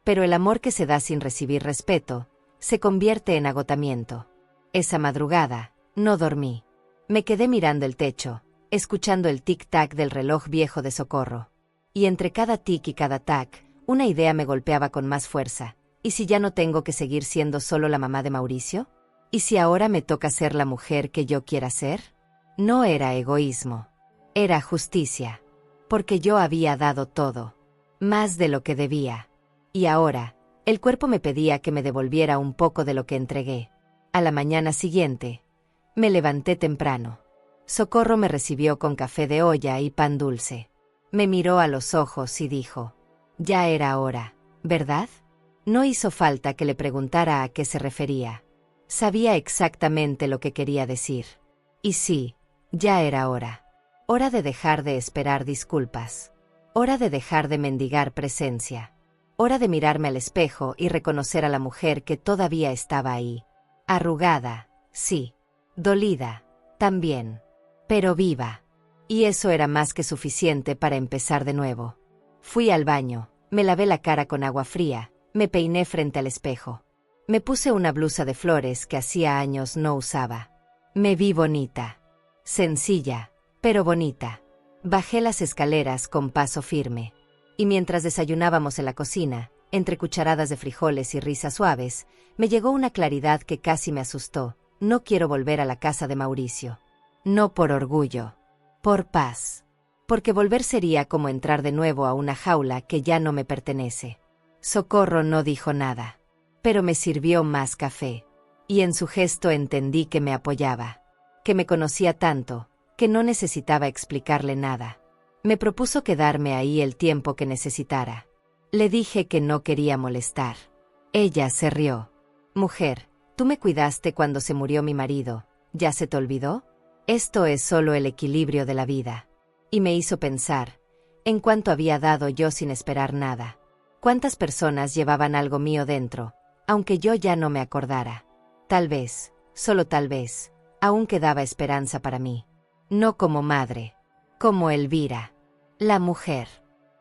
Pero el amor que se da sin recibir respeto, se convierte en agotamiento. Esa madrugada, no dormí. Me quedé mirando el techo, escuchando el tic-tac del reloj viejo de Socorro. Y entre cada tic y cada tac, una idea me golpeaba con más fuerza. ¿Y si ya no tengo que seguir siendo solo la mamá de Mauricio? ¿Y si ahora me toca ser la mujer que yo quiera ser? No era egoísmo. Era justicia. Porque yo había dado todo. Más de lo que debía. Y ahora, el cuerpo me pedía que me devolviera un poco de lo que entregué. A la mañana siguiente, me levanté temprano. Socorro me recibió con café de olla y pan dulce. Me miró a los ojos y dijo, ya era hora, ¿verdad? No hizo falta que le preguntara a qué se refería. Sabía exactamente lo que quería decir. Y sí, ya era hora. Hora de dejar de esperar disculpas. Hora de dejar de mendigar presencia. Hora de mirarme al espejo y reconocer a la mujer que todavía estaba ahí. Arrugada, sí. Dolida, también. Pero viva. Y eso era más que suficiente para empezar de nuevo. Fui al baño, me lavé la cara con agua fría, me peiné frente al espejo. Me puse una blusa de flores que hacía años no usaba. Me vi bonita. Sencilla, pero bonita. Bajé las escaleras con paso firme. Y mientras desayunábamos en la cocina, entre cucharadas de frijoles y risas suaves, me llegó una claridad que casi me asustó. No quiero volver a la casa de Mauricio. No por orgullo. Por paz. Porque volver sería como entrar de nuevo a una jaula que ya no me pertenece. Socorro no dijo nada. Pero me sirvió más café. Y en su gesto entendí que me apoyaba. Que me conocía tanto, que no necesitaba explicarle nada. Me propuso quedarme ahí el tiempo que necesitara. Le dije que no quería molestar. Ella se rió. Mujer, tú me cuidaste cuando se murió mi marido. ¿Ya se te olvidó? Esto es solo el equilibrio de la vida. Y me hizo pensar, en cuánto había dado yo sin esperar nada. Cuántas personas llevaban algo mío dentro, aunque yo ya no me acordara. Tal vez, solo tal vez, aún quedaba esperanza para mí. No como madre, como Elvira, la mujer.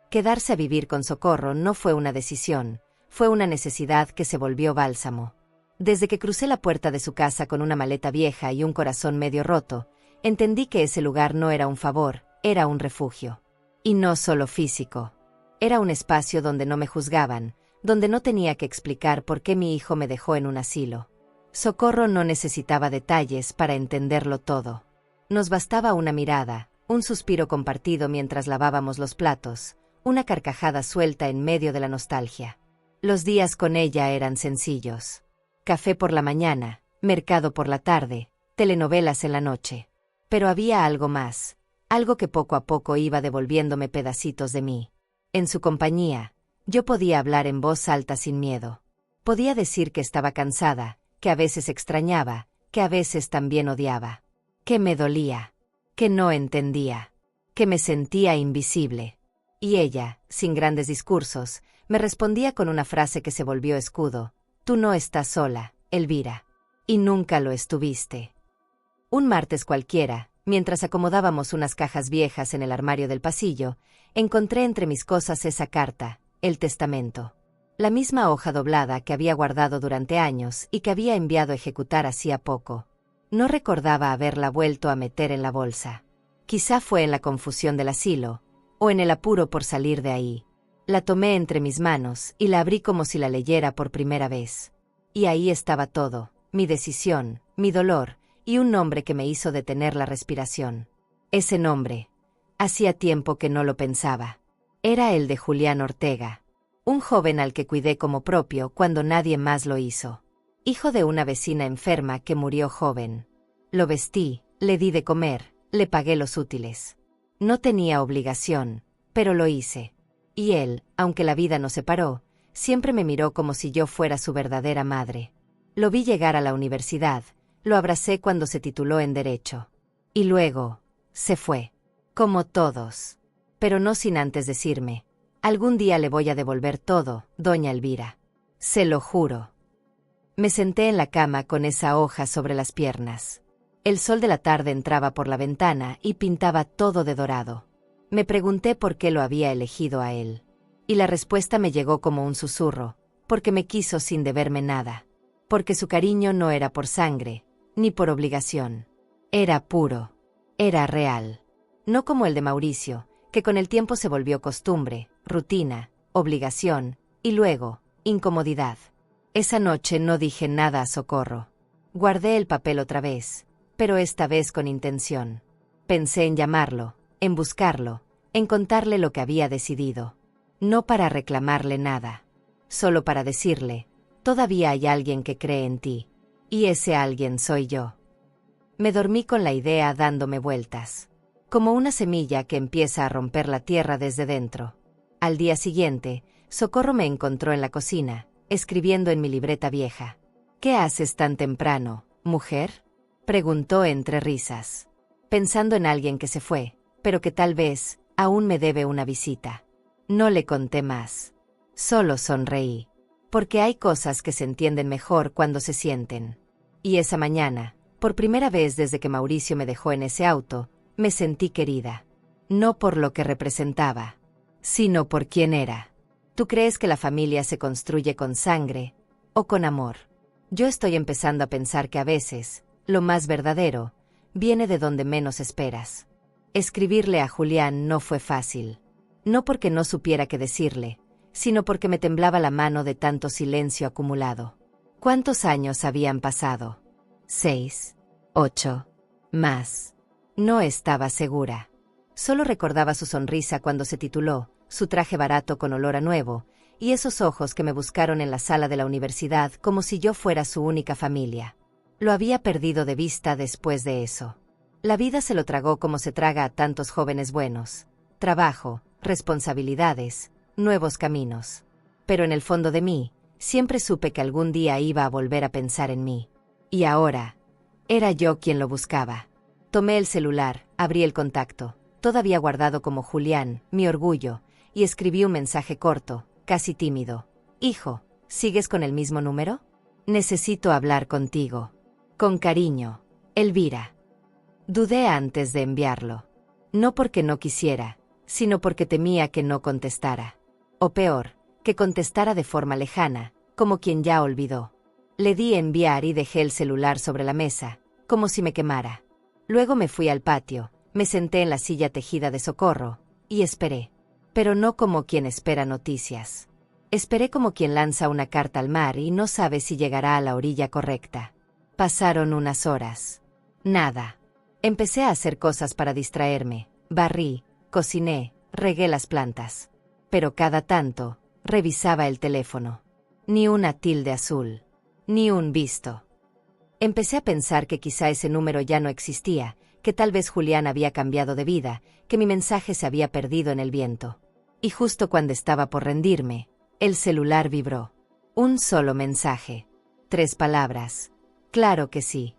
Quedarse a vivir con Socorro no fue una decisión, fue una necesidad que se volvió bálsamo. Desde que crucé la puerta de su casa con una maleta vieja y un corazón medio roto, entendí que ese lugar no era un favor, era un refugio. Y no solo físico. Era un espacio donde no me juzgaban, donde no tenía que explicar por qué mi hijo me dejó en un asilo. Socorro no necesitaba detalles para entenderlo todo. Nos bastaba una mirada, un suspiro compartido mientras lavábamos los platos, una carcajada suelta en medio de la nostalgia. Los días con ella eran sencillos. Café por la mañana, mercado por la tarde, telenovelas en la noche. Pero había algo más, algo que poco a poco iba devolviéndome pedacitos de mí. En su compañía, yo podía hablar en voz alta sin miedo. Podía decir que estaba cansada, que a veces extrañaba, que a veces también odiaba. Que me dolía, que no entendía, que me sentía invisible. Y ella, sin grandes discursos, me respondía con una frase que se volvió escudo: «Tú no estás sola, Elvira. Y nunca lo estuviste». Un martes cualquiera, mientras acomodábamos unas cajas viejas en el armario del pasillo, encontré entre mis cosas esa carta, el testamento. La misma hoja doblada que había guardado durante años y que había enviado a ejecutar hacía poco. No recordaba haberla vuelto a meter en la bolsa. Quizá fue en la confusión del asilo, o en el apuro por salir de ahí. La tomé entre mis manos y la abrí como si la leyera por primera vez. Y ahí estaba todo, mi decisión, mi dolor, y un nombre que me hizo detener la respiración. Ese nombre. Hacía tiempo que no lo pensaba. Era el de Julián Ortega. Un joven al que cuidé como propio cuando nadie más lo hizo. Hijo de una vecina enferma que murió joven. Lo vestí, le di de comer, le pagué los útiles. No tenía obligación, pero lo hice. Y él, aunque la vida nos separó, siempre me miró como si yo fuera su verdadera madre. Lo vi llegar a la universidad, lo abracé cuando se tituló en Derecho. Y luego, se fue. Como todos. Pero no sin antes decirme: «Algún día le voy a devolver todo, doña Elvira. Se lo juro». Me senté en la cama con esa hoja sobre las piernas. El sol de la tarde entraba por la ventana y pintaba todo de dorado. Me pregunté por qué lo había elegido a él. Y la respuesta me llegó como un susurro: porque me quiso sin deberme nada. Porque su cariño no era por sangre, ni por obligación. Era puro. Era real. No como el de Mauricio, que con el tiempo se volvió costumbre, rutina, obligación, y luego, incomodidad. Esa noche no dije nada a Socorro. Guardé el papel otra vez, pero esta vez con intención. Pensé en llamarlo, en buscarlo, en contarle lo que había decidido. No para reclamarle nada, solo para decirle: todavía hay alguien que cree en ti. Y ese alguien soy yo. Me dormí con la idea dándome vueltas. Como una semilla que empieza a romper la tierra desde dentro. Al día siguiente, Socorro me encontró en la cocina, escribiendo en mi libreta vieja. «¿Qué haces tan temprano, mujer?», preguntó entre risas. Pensando en alguien que se fue, pero que tal vez aún me debe una visita. No le conté más. Solo sonreí. Porque hay cosas que se entienden mejor cuando se sienten. Y esa mañana, por primera vez desde que Mauricio me dejó en ese auto, me sentí querida. No por lo que representaba, sino por quién era. ¿Tú crees que la familia se construye con sangre o con amor? Yo estoy empezando a pensar que a veces, lo más verdadero, viene de donde menos esperas. Escribirle a Julián no fue fácil. No porque no supiera qué decirle, sino porque me temblaba la mano de tanto silencio acumulado. ¿Cuántos años habían pasado? 6, 8, más. No estaba segura. Solo recordaba su sonrisa cuando se tituló, su traje barato con olor a nuevo, y esos ojos que me buscaron en la sala de la universidad como si yo fuera su única familia. Lo había perdido de vista después de eso. La vida se lo tragó como se traga a tantos jóvenes buenos. Trabajo, responsabilidades, nuevos caminos. Pero en el fondo de mí, siempre supe que algún día iba a volver a pensar en mí. Y ahora, era yo quien lo buscaba. Tomé el celular, abrí el contacto, todavía guardado como Julián, mi orgullo, y escribí un mensaje corto, casi tímido. «Hijo, ¿sigues con el mismo número?». Necesito hablar contigo. Con cariño, Elvira. Dudé antes de enviarlo. No porque no quisiera, sino porque temía que no contestara. O peor, que contestara de forma lejana, como quien ya olvidó. Le di enviar y dejé el celular sobre la mesa, como si me quemara. Luego me fui al patio, me senté en la silla tejida de Socorro, y esperé. Pero no como quien espera noticias. Esperé como quien lanza una carta al mar y no sabe si llegará a la orilla correcta. Pasaron unas horas. Nada. Empecé a hacer cosas para distraerme. Barrí, cociné, regué las plantas. Pero cada tanto, revisaba el teléfono. Ni una tilde azul. Ni un visto. Empecé a pensar que quizá ese número ya no existía, que tal vez Julián había cambiado de vida, que mi mensaje se había perdido en el viento. Y justo cuando estaba por rendirme, el celular vibró. Un solo mensaje. 3 palabras. Claro que sí.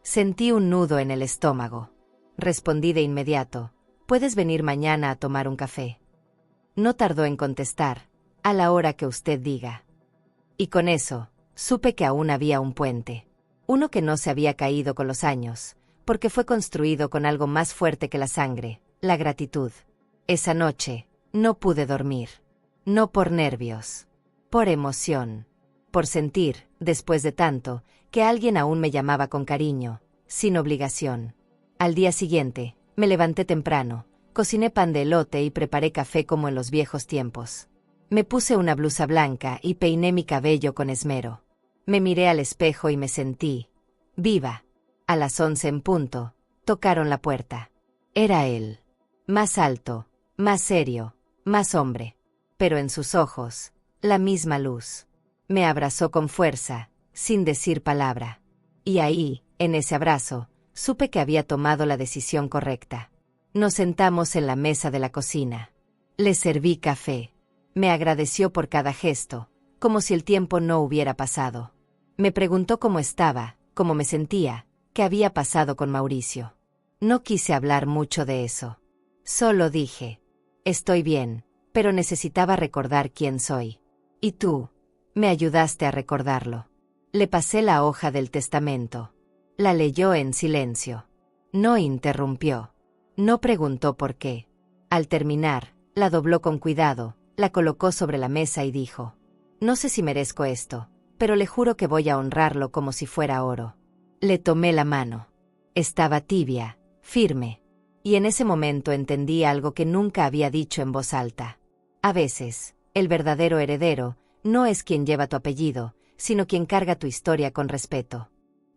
Sentí un nudo en el estómago. Respondí de inmediato. ¿Puedes venir mañana a tomar un café? No tardó en contestar. A la hora que usted diga. Y con eso, supe que aún había un puente. Uno que no se había caído con los años, porque fue construido con algo más fuerte que la sangre, la gratitud. Esa noche, no pude dormir. No por nervios. Por emoción. Por sentir, después de tanto, que alguien aún me llamaba con cariño, sin obligación. Al día siguiente, me levanté temprano, cociné pan de elote y preparé café como en los viejos tiempos. Me puse una blusa blanca y peiné mi cabello con esmero. Me miré al espejo y me sentí viva. A las 11 en punto, tocaron la puerta. Era él. Más alto, más serio, más hombre. Pero en sus ojos, la misma luz. Me abrazó con fuerza, sin decir palabra. Y ahí, en ese abrazo, supe que había tomado la decisión correcta. Nos sentamos en la mesa de la cocina. Le serví café. Me agradeció por cada gesto, como si el tiempo no hubiera pasado. Me preguntó cómo estaba, cómo me sentía, qué había pasado con Mauricio. No quise hablar mucho de eso. Solo dije, estoy bien, pero necesitaba recordar quién soy. Y tú, me ayudaste a recordarlo. Le pasé la hoja del testamento. La leyó en silencio. No interrumpió. No preguntó por qué. Al terminar, la dobló con cuidado, la colocó sobre la mesa y dijo, no sé si merezco esto, pero le juro que voy a honrarlo como si fuera oro. Le tomé la mano. Estaba tibia, firme. Y en ese momento entendí algo que nunca había dicho en voz alta. A veces, el verdadero heredero no es quien lleva tu apellido, sino quien carga tu historia con respeto.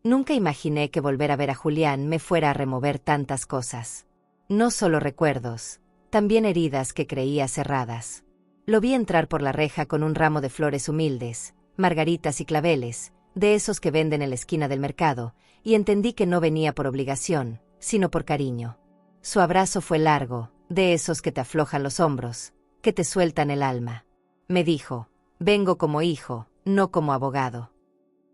Nunca imaginé que volver a ver a Julián me fuera a remover tantas cosas. No solo recuerdos, también heridas que creía cerradas. Lo vi entrar por la reja con un ramo de flores humildes, margaritas y claveles, de esos que venden en la esquina del mercado, y entendí que no venía por obligación, sino por cariño. Su abrazo fue largo, de esos que te aflojan los hombros, que te sueltan el alma. Me dijo, vengo como hijo, no como abogado.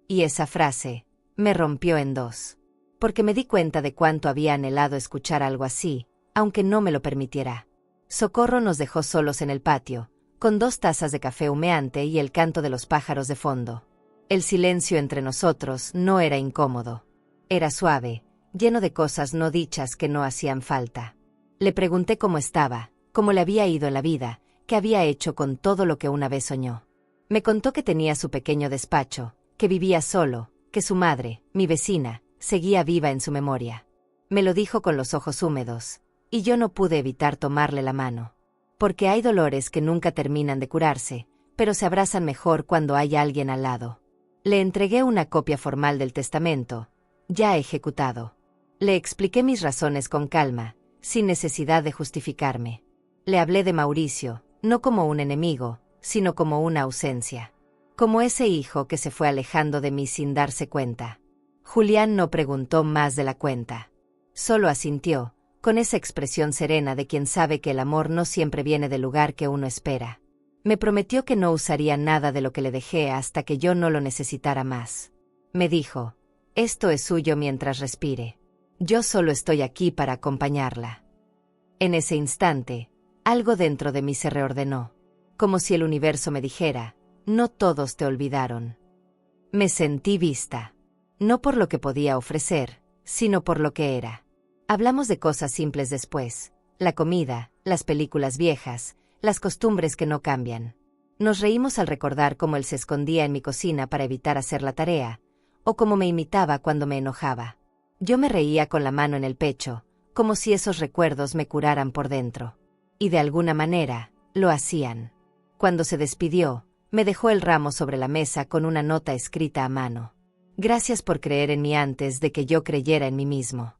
Y esa frase me rompió en dos, porque me di cuenta de cuánto había anhelado escuchar algo así, aunque no me lo permitiera. Socorro nos dejó solos en el patio, con 2 tazas de café humeante y el canto de los pájaros de fondo. El silencio entre nosotros no era incómodo. Era suave, lleno de cosas no dichas que no hacían falta. Le pregunté cómo estaba, cómo le había ido en la vida, qué había hecho con todo lo que una vez soñó. Me contó que tenía su pequeño despacho, que vivía solo, que su madre, mi vecina, seguía viva en su memoria. Me lo dijo con los ojos húmedos, y yo no pude evitar tomarle la mano. Porque hay dolores que nunca terminan de curarse, pero se abrazan mejor cuando hay alguien al lado. Le entregué una copia formal del testamento, ya ejecutado. Le expliqué mis razones con calma, sin necesidad de justificarme. Le hablé de Mauricio, no como un enemigo, sino como una ausencia. Como ese hijo que se fue alejando de mí sin darse cuenta. Julián no preguntó más de la cuenta. Solo asintió, con esa expresión serena de quien sabe que el amor no siempre viene del lugar que uno espera. Me prometió que no usaría nada de lo que le dejé hasta que yo no lo necesitara más. Me dijo, esto es suyo mientras respire. Yo solo estoy aquí para acompañarla. En ese instante, algo dentro de mí se reordenó, como si el universo me dijera, no todos te olvidaron. Me sentí vista. No por lo que podía ofrecer, sino por lo que era. Hablamos de cosas simples después. La comida, las películas viejas, las costumbres que no cambian. Nos reímos al recordar cómo él se escondía en mi cocina para evitar hacer la tarea, o cómo me imitaba cuando me enojaba. Yo me reía con la mano en el pecho, como si esos recuerdos me curaran por dentro. Y de alguna manera, lo hacían. Cuando se despidió, me dejó el ramo sobre la mesa con una nota escrita a mano. Gracias por creer en mí antes de que yo creyera en mí mismo.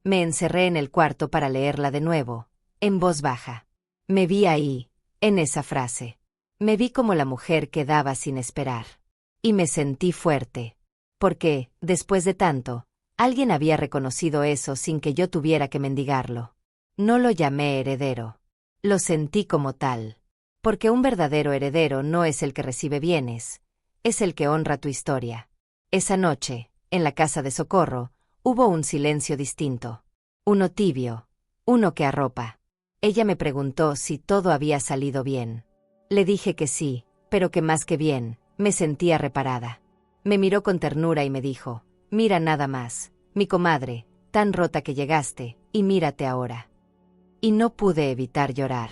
Me encerré en el cuarto para leerla de nuevo, en voz baja. Me vi ahí, en esa frase. Me vi como la mujer que daba sin esperar. Y me sentí fuerte. Porque, después de tanto, alguien había reconocido eso sin que yo tuviera que mendigarlo. No lo llamé heredero. Lo sentí como tal. Porque un verdadero heredero no es el que recibe bienes, es el que honra tu historia. Esa noche, en la casa de Socorro, hubo un silencio distinto. Uno tibio, uno que arropa. Ella me preguntó si todo había salido bien. Le dije que sí, pero que más que bien, me sentía reparada. Me miró con ternura y me dijo, mira nada más, mi comadre, tan rota que llegaste, y mírate ahora. Y no pude evitar llorar.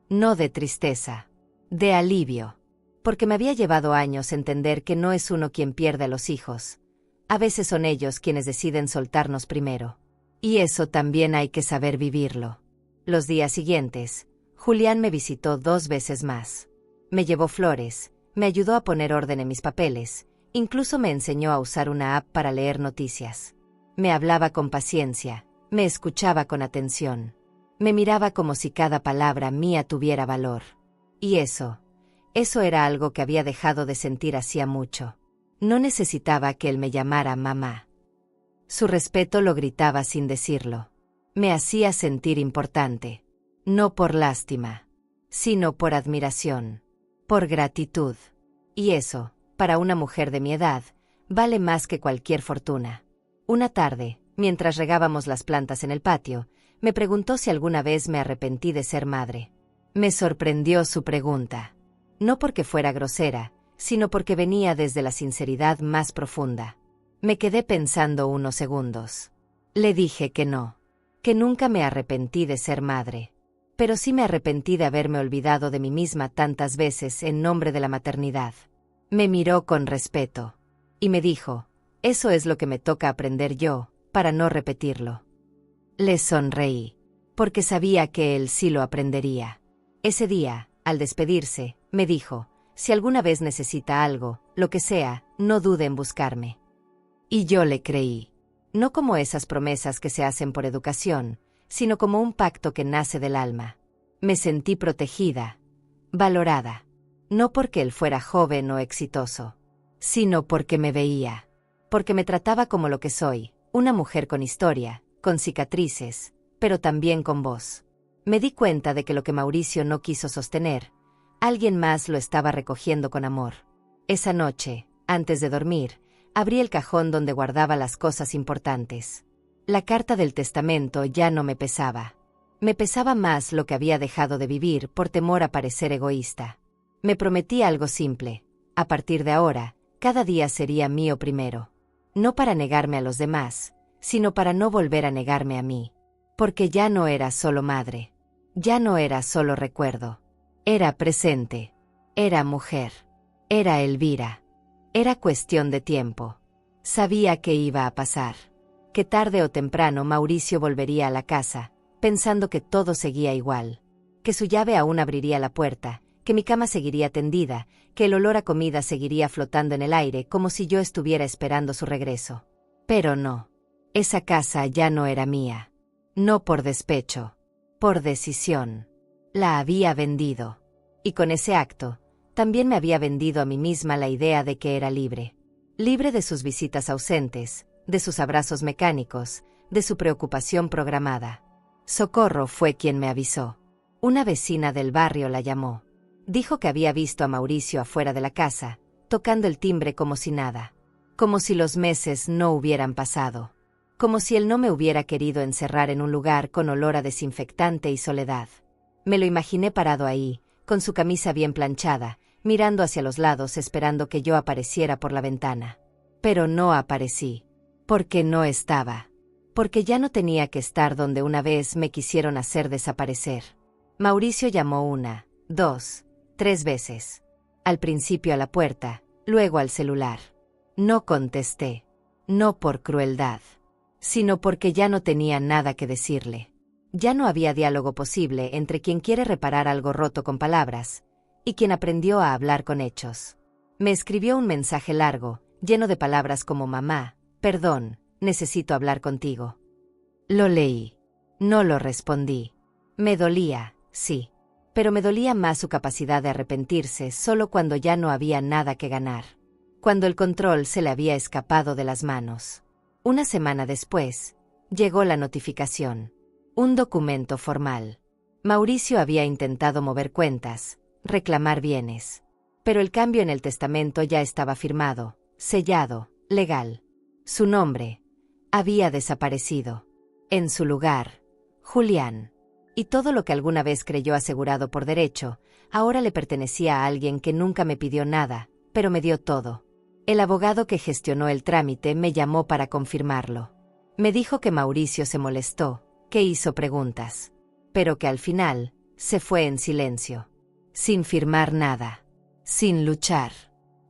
No de tristeza, de alivio. Porque me había llevado años entender que no es uno quien pierde a los hijos. A veces son ellos quienes deciden soltarnos primero. Y eso también hay que saber vivirlo. Los días siguientes, Julián me visitó 2 veces más. Me llevó flores, me ayudó a poner orden en mis papeles, incluso me enseñó a usar una app para leer noticias. Me hablaba con paciencia, me escuchaba con atención. Me miraba como si cada palabra mía tuviera valor. Y eso era algo que había dejado de sentir hacía mucho. No necesitaba que él me llamara mamá. Su respeto lo gritaba sin decirlo. Me hacía sentir importante. No por lástima, sino por admiración, por gratitud. Y eso, para una mujer de mi edad, vale más que cualquier fortuna. Una tarde, mientras regábamos las plantas en el patio, me preguntó si alguna vez me arrepentí de ser madre. Me sorprendió su pregunta. No porque fuera grosera, sino porque venía desde la sinceridad más profunda. Me quedé pensando unos segundos. Le dije que no, que nunca me arrepentí de ser madre. Pero sí me arrepentí de haberme olvidado de mí misma tantas veces en nombre de la maternidad. Me miró con respeto. Y me dijo, eso es lo que me toca aprender yo, para no repetirlo. Le sonreí, porque sabía que él sí lo aprendería. Ese día, al despedirse, me dijo, si alguna vez necesita algo, lo que sea, no dude en buscarme. Y yo le creí. No como esas promesas que se hacen por educación, sino como un pacto que nace del alma. Me sentí protegida, valorada. No porque él fuera joven o exitoso, sino porque me veía. Porque me trataba como lo que soy, una mujer con historia, con cicatrices, pero también con voz. Me di cuenta de que lo que Mauricio no quiso sostener, alguien más lo estaba recogiendo con amor. Esa noche, antes de dormir, abrí el cajón donde guardaba las cosas importantes. La carta del testamento ya no me pesaba. Me pesaba más lo que había dejado de vivir por temor a parecer egoísta. Me prometí algo simple. A partir de ahora, cada día sería mío primero. No para negarme a los demás, sino para no volver a negarme a mí. Porque ya no era solo madre. Ya no era solo recuerdo. Era presente. Era mujer. Era Elvira. Era cuestión de tiempo. Sabía que iba a pasar. Que tarde o temprano Mauricio volvería a la casa, pensando que todo seguía igual. Que su llave aún abriría la puerta, que mi cama seguiría tendida, que el olor a comida seguiría flotando en el aire como si yo estuviera esperando su regreso. Pero no. Esa casa ya no era mía. No por despecho. Por decisión. La había vendido. Y con ese acto, también me había vendido a mí misma la idea de que era libre. Libre de sus visitas ausentes, de sus abrazos mecánicos, de su preocupación programada. Socorro fue quien me avisó. Una vecina del barrio la llamó. Dijo que había visto a Mauricio afuera de la casa, tocando el timbre como si nada. Como si los meses no hubieran pasado. Como si él no me hubiera querido encerrar en un lugar con olor a desinfectante y soledad. Me lo imaginé parado ahí, con su camisa bien planchada, mirando hacia los lados esperando que yo apareciera por la ventana. Pero no aparecí. Porque no estaba. Porque ya no tenía que estar donde una vez me quisieron hacer desaparecer. Mauricio llamó 1, 2, 3 veces. Al principio a la puerta, luego al celular. No contesté. No por crueldad, sino porque ya no tenía nada que decirle. Ya no había diálogo posible entre quien quiere reparar algo roto con palabras y quien aprendió a hablar con hechos. Me escribió un mensaje largo, lleno de palabras como mamá, perdón, necesito hablar contigo. Lo leí. No lo respondí. Me dolía, sí. Pero me dolía más su capacidad de arrepentirse solo cuando ya no había nada que ganar. Cuando el control se le había escapado de las manos. Una semana después, llegó la notificación. Un documento formal. Mauricio había intentado mover cuentas, reclamar bienes. Pero el cambio en el testamento ya estaba firmado, sellado, legal. Su nombre había desaparecido. En su lugar, Julián. Y todo lo que alguna vez creyó asegurado por derecho, ahora le pertenecía a alguien que nunca me pidió nada, pero me dio todo. El abogado que gestionó el trámite me llamó para confirmarlo. Me dijo que Mauricio se molestó, que hizo preguntas, pero que al final se fue en silencio, sin firmar nada, sin luchar.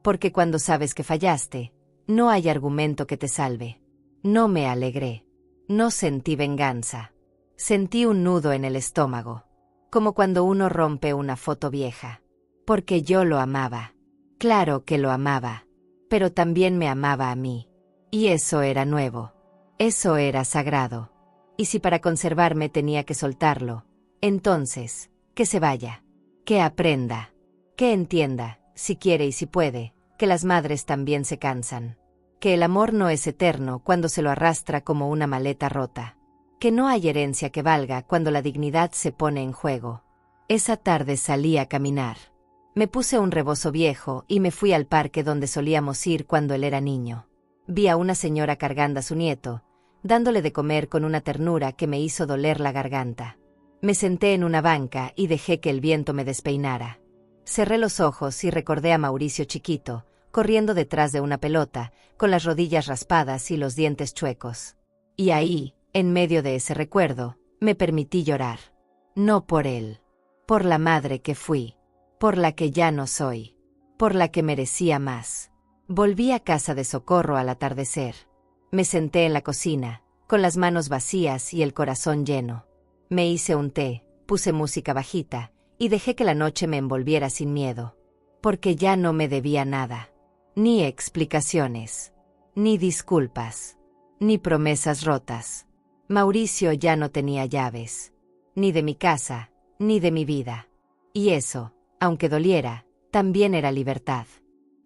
Porque cuando sabes que fallaste, no hay argumento que te salve. No me alegré. No sentí venganza. Sentí un nudo en el estómago, como cuando uno rompe una foto vieja. Porque yo lo amaba. Claro que lo amaba. Pero también me amaba a mí. Y eso era nuevo. Eso era sagrado. Y si para conservarme tenía que soltarlo, entonces, que se vaya. Que aprenda. Que entienda, si quiere y si puede, que las madres también se cansan. Que el amor no es eterno cuando se lo arrastra como una maleta rota. Que no hay herencia que valga cuando la dignidad se pone en juego. Esa tarde salí a caminar. Me puse un rebozo viejo y me fui al parque donde solíamos ir cuando él era niño. Vi a una señora cargando a su nieto, dándole de comer con una ternura que me hizo doler la garganta. Me senté en una banca y dejé que el viento me despeinara. Cerré los ojos y recordé a Mauricio chiquito, corriendo detrás de una pelota, con las rodillas raspadas y los dientes chuecos. Y ahí, en medio de ese recuerdo, me permití llorar. No por él. Por la madre que fui. Por la que ya no soy. Por la que merecía más. Volví a casa de Socorro al atardecer. Me senté en la cocina, con las manos vacías y el corazón lleno. Me hice un té, puse música bajita, y dejé que la noche me envolviera sin miedo. Porque ya no me debía nada. Ni explicaciones. Ni disculpas. Ni promesas rotas. Mauricio ya no tenía llaves. Ni de mi casa, ni de mi vida. Y eso, aunque doliera, también era libertad.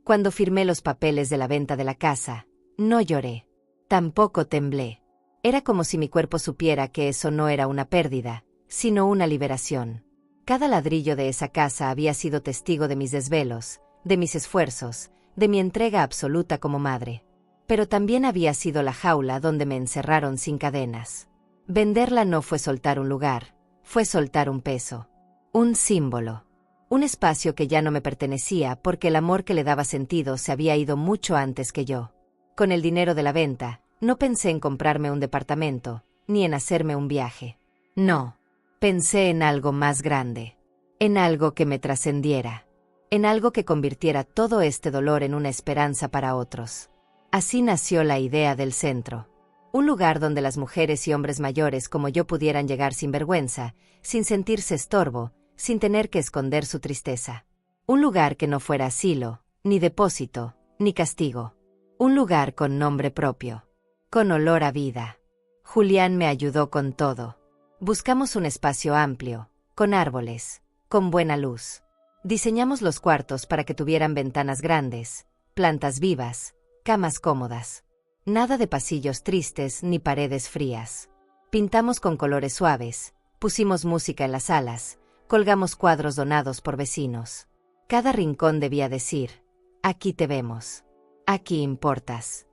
Cuando firmé los papeles de la venta de la casa, no lloré. Tampoco temblé. Era como si mi cuerpo supiera que eso no era una pérdida, sino una liberación. Cada ladrillo de esa casa había sido testigo de mis desvelos, de mis esfuerzos, de mi entrega absoluta como madre. Pero también había sido la jaula donde me encerraron sin cadenas. Venderla no fue soltar un lugar, fue soltar un peso. Un símbolo. Un espacio que ya no me pertenecía porque el amor que le daba sentido se había ido mucho antes que yo. Con el dinero de la venta, no pensé en comprarme un departamento, ni en hacerme un viaje. No. Pensé en algo más grande. En algo que me trascendiera. En algo que convirtiera todo este dolor en una esperanza para otros. Así nació la idea del centro. Un lugar donde las mujeres y hombres mayores como yo pudieran llegar sin vergüenza, sin sentirse estorbo, sin tener que esconder su tristeza. Un lugar que no fuera asilo, ni depósito, ni castigo. Un lugar con nombre propio. Con olor a vida. Julián me ayudó con todo. Buscamos un espacio amplio, con árboles, con buena luz. Diseñamos los cuartos para que tuvieran ventanas grandes, plantas vivas, camas cómodas. Nada de pasillos tristes ni paredes frías. Pintamos con colores suaves, pusimos música en las salas, colgamos cuadros donados por vecinos. Cada rincón debía decir, aquí te vemos, aquí importas.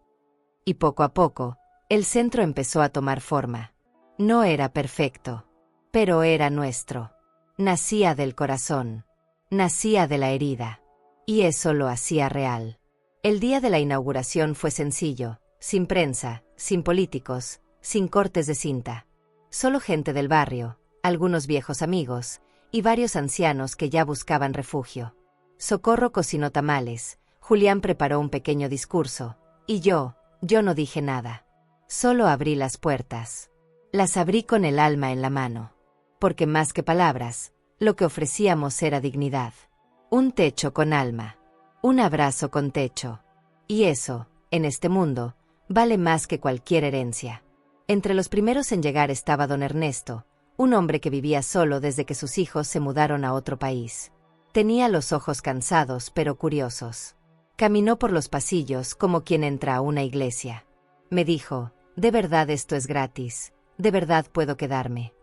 Y poco a poco, el centro empezó a tomar forma. No era perfecto, pero era nuestro. Nacía del corazón, nacía de la herida. Y eso lo hacía real. El día de la inauguración fue sencillo, sin prensa, sin políticos, sin cortes de cinta. Solo gente del barrio, algunos viejos amigos, y varios ancianos que ya buscaban refugio. Socorro cocinó tamales, Julián preparó un pequeño discurso, y yo no dije nada. Solo abrí las puertas. Las abrí con el alma en la mano. Porque más que palabras, lo que ofrecíamos era dignidad. Un techo con alma. Un abrazo con techo. Y eso, en este mundo, vale más que cualquier herencia. Entre los primeros en llegar estaba don Ernesto, un hombre que vivía solo desde que sus hijos se mudaron a otro país. Tenía los ojos cansados pero curiosos. Caminó por los pasillos como quien entra a una iglesia. Me dijo, ¿de verdad esto es gratis? ¿De verdad puedo quedarme?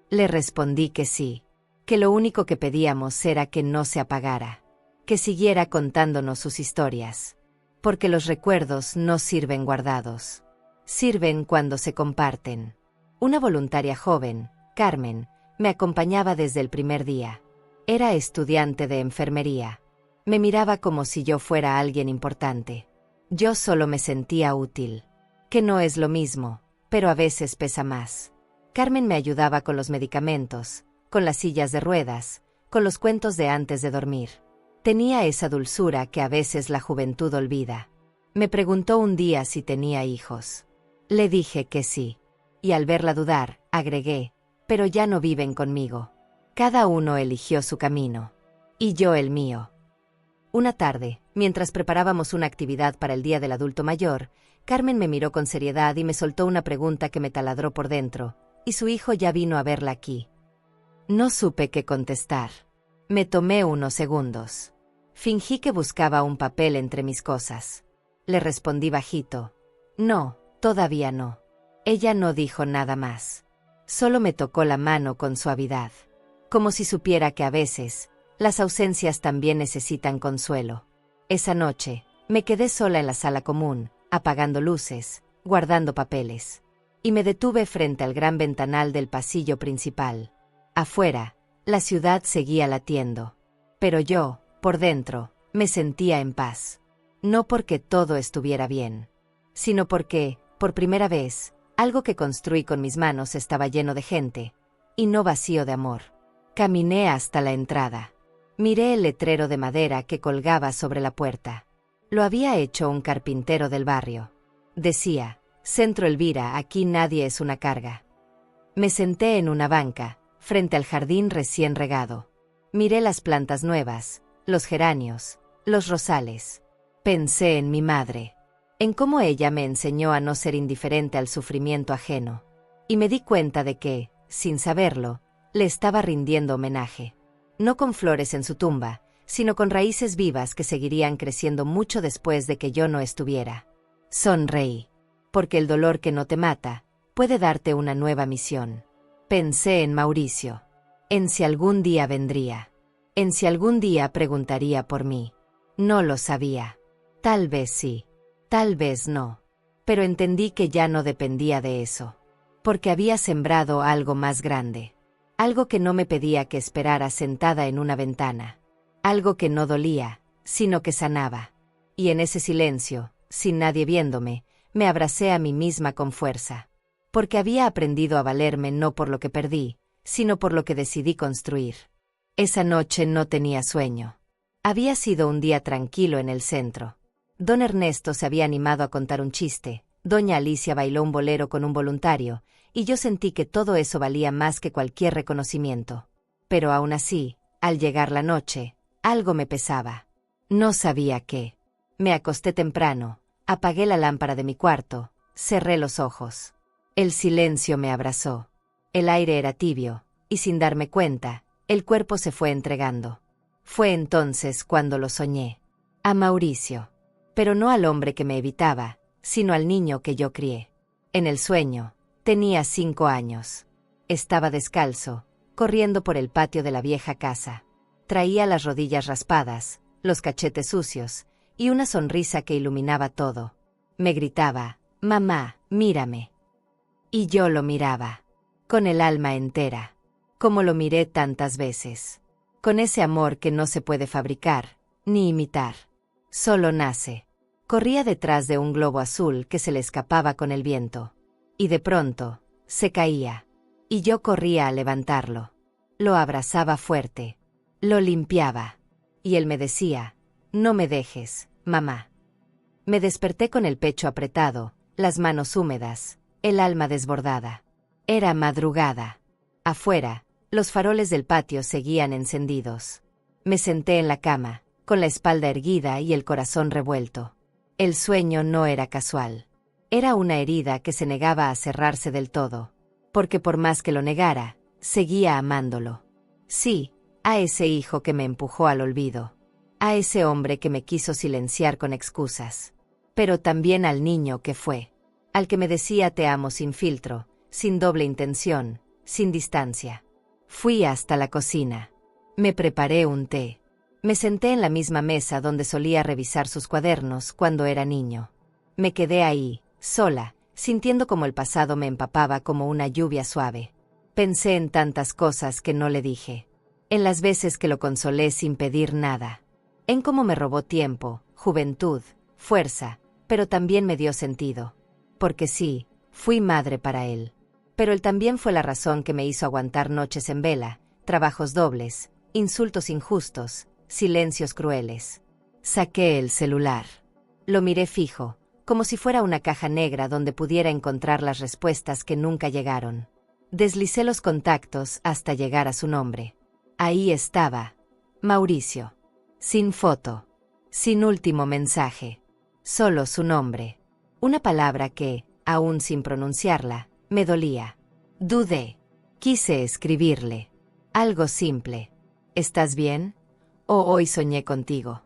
Le respondí que sí, que lo único que pedíamos era que no se apagara, que siguiera contándonos sus historias. Porque los recuerdos no sirven guardados. Sirven cuando se comparten. Una voluntaria joven, Carmen, me acompañaba desde el primer día. Era estudiante de enfermería. Me miraba como si yo fuera alguien importante. Yo solo me sentía útil. Que no es lo mismo, pero a veces pesa más. Carmen me ayudaba con los medicamentos, con las sillas de ruedas, con los cuentos de antes de dormir. Tenía esa dulzura que a veces la juventud olvida. Me preguntó un día si tenía hijos. Le dije que sí. Y al verla dudar, agregué, pero ya no viven conmigo. Cada uno eligió su camino. Y yo el mío. Una tarde, mientras preparábamos una actividad para el Día del Adulto Mayor, Carmen me miró con seriedad y me soltó una pregunta que me taladró por dentro. ¿Y su hijo ya vino a verla aquí? No supe qué contestar. Me tomé unos segundos. Fingí que buscaba un papel entre mis cosas. Le respondí bajito. No, todavía no. Ella no dijo nada más. Solo me tocó la mano con suavidad. Como si supiera que a veces, las ausencias también necesitan consuelo. Esa noche, me quedé sola en la sala común, apagando luces, guardando papeles. Y me detuve frente al gran ventanal del pasillo principal. Afuera, la ciudad seguía latiendo. Pero yo, por dentro, me sentía en paz. No porque todo estuviera bien, sino porque, por primera vez, algo que construí con mis manos estaba lleno de gente, y no vacío de amor. Caminé hasta la entrada. Miré el letrero de madera que colgaba sobre la puerta. Lo había hecho un carpintero del barrio. Decía, Centro Elvira, aquí nadie es una carga. Me senté en una banca, frente al jardín recién regado. Miré las plantas nuevas, los geranios, los rosales. Pensé en mi madre, en cómo ella me enseñó a no ser indiferente al sufrimiento ajeno. Y me di cuenta de que, sin saberlo, le estaba rindiendo homenaje. No con flores en su tumba, sino con raíces vivas que seguirían creciendo mucho después de que yo no estuviera. Sonreí. Porque el dolor que no te mata, puede darte una nueva misión. Pensé en Mauricio. En si algún día vendría. En si algún día preguntaría por mí. No lo sabía. Tal vez sí. Tal vez no. Pero entendí que ya no dependía de eso. Porque había sembrado algo más grande. Algo que no me pedía que esperara sentada en una ventana. Algo que no dolía, sino que sanaba. Y en ese silencio, sin nadie viéndome, me abracé a mí misma con fuerza. Porque había aprendido a valerme no por lo que perdí, sino por lo que decidí construir. Esa noche no tenía sueño. Había sido un día tranquilo en el centro. Don Ernesto se había animado a contar un chiste, doña Alicia bailó un bolero con un voluntario, y yo sentí que todo eso valía más que cualquier reconocimiento. Pero aún así, al llegar la noche, algo me pesaba. No sabía qué. Me acosté temprano, apagué la lámpara de mi cuarto, cerré los ojos. El silencio me abrazó. El aire era tibio, y sin darme cuenta, el cuerpo se fue entregando. Fue entonces cuando lo soñé. A Mauricio. Pero no al hombre que me evitaba, sino al niño que yo crié. En el sueño, tenía 5 años. Estaba descalzo, corriendo por el patio de la vieja casa. Traía las rodillas raspadas, los cachetes sucios, y una sonrisa que iluminaba todo. Me gritaba, «Mamá, mírame». Y yo lo miraba, con el alma entera, como lo miré tantas veces. Con ese amor que no se puede fabricar, ni imitar. Solo nace. Corría detrás de un globo azul que se le escapaba con el viento. Y de pronto, se caía. Y yo corría a levantarlo. Lo abrazaba fuerte. Lo limpiaba. Y él me decía, no me dejes, mamá. Me desperté con el pecho apretado, las manos húmedas, el alma desbordada. Era madrugada. Afuera, los faroles del patio seguían encendidos. Me senté en la cama, con la espalda erguida y el corazón revuelto. El sueño no era casual. Era una herida que se negaba a cerrarse del todo. Porque por más que lo negara, seguía amándolo. Sí, a ese hijo que me empujó al olvido. A ese hombre que me quiso silenciar con excusas. Pero también al niño que fue. Al que me decía te amo sin filtro, sin doble intención, sin distancia. Fui hasta la cocina. Me preparé un té. Me senté en la misma mesa donde solía revisar sus cuadernos cuando era niño. Me quedé ahí, sola, sintiendo como el pasado me empapaba como una lluvia suave. Pensé en tantas cosas que no le dije. En las veces que lo consolé sin pedir nada. En cómo me robó tiempo, juventud, fuerza, pero también me dio sentido. Porque sí, fui madre para él. Pero él también fue la razón que me hizo aguantar noches en vela, trabajos dobles, insultos injustos, silencios crueles. Saqué el celular. Lo miré fijo, como si fuera una caja negra donde pudiera encontrar las respuestas que nunca llegaron. Deslicé los contactos hasta llegar a su nombre. Ahí estaba. Mauricio. Sin foto. Sin último mensaje. Solo su nombre. Una palabra que, aún sin pronunciarla, me dolía. Dudé. Quise escribirle. Algo simple. ¿Estás bien? ¿O hoy soñé contigo?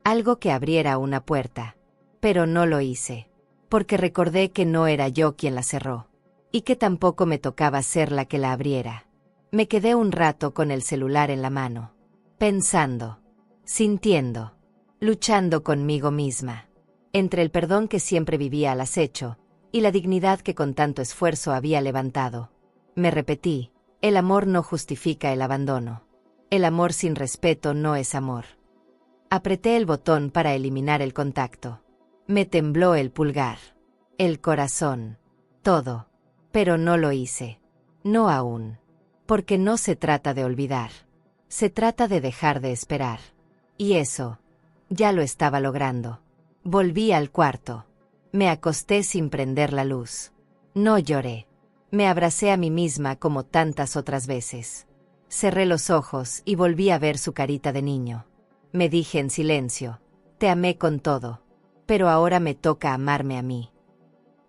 Algo que abriera una puerta. Pero no lo hice. Porque recordé que no era yo quien la cerró. Y que tampoco me tocaba ser la que la abriera. Me quedé un rato con el celular en la mano. Pensando. Sintiendo. Luchando conmigo misma. Entre el perdón que siempre vivía al acecho, y la dignidad que con tanto esfuerzo había levantado. Me repetí, el amor no justifica el abandono. El amor sin respeto no es amor. Apreté el botón para eliminar el contacto. Me tembló el pulgar. El corazón. Todo. Pero no lo hice. No aún. Porque no se trata de olvidar. Se trata de dejar de esperar. Y eso, ya lo estaba logrando. Volví al cuarto. Me acosté sin prender la luz. No lloré. Me abracé a mí misma como tantas otras veces. Cerré los ojos y volví a ver su carita de niño. Me dije en silencio, te amé con todo, pero ahora me toca amarme a mí.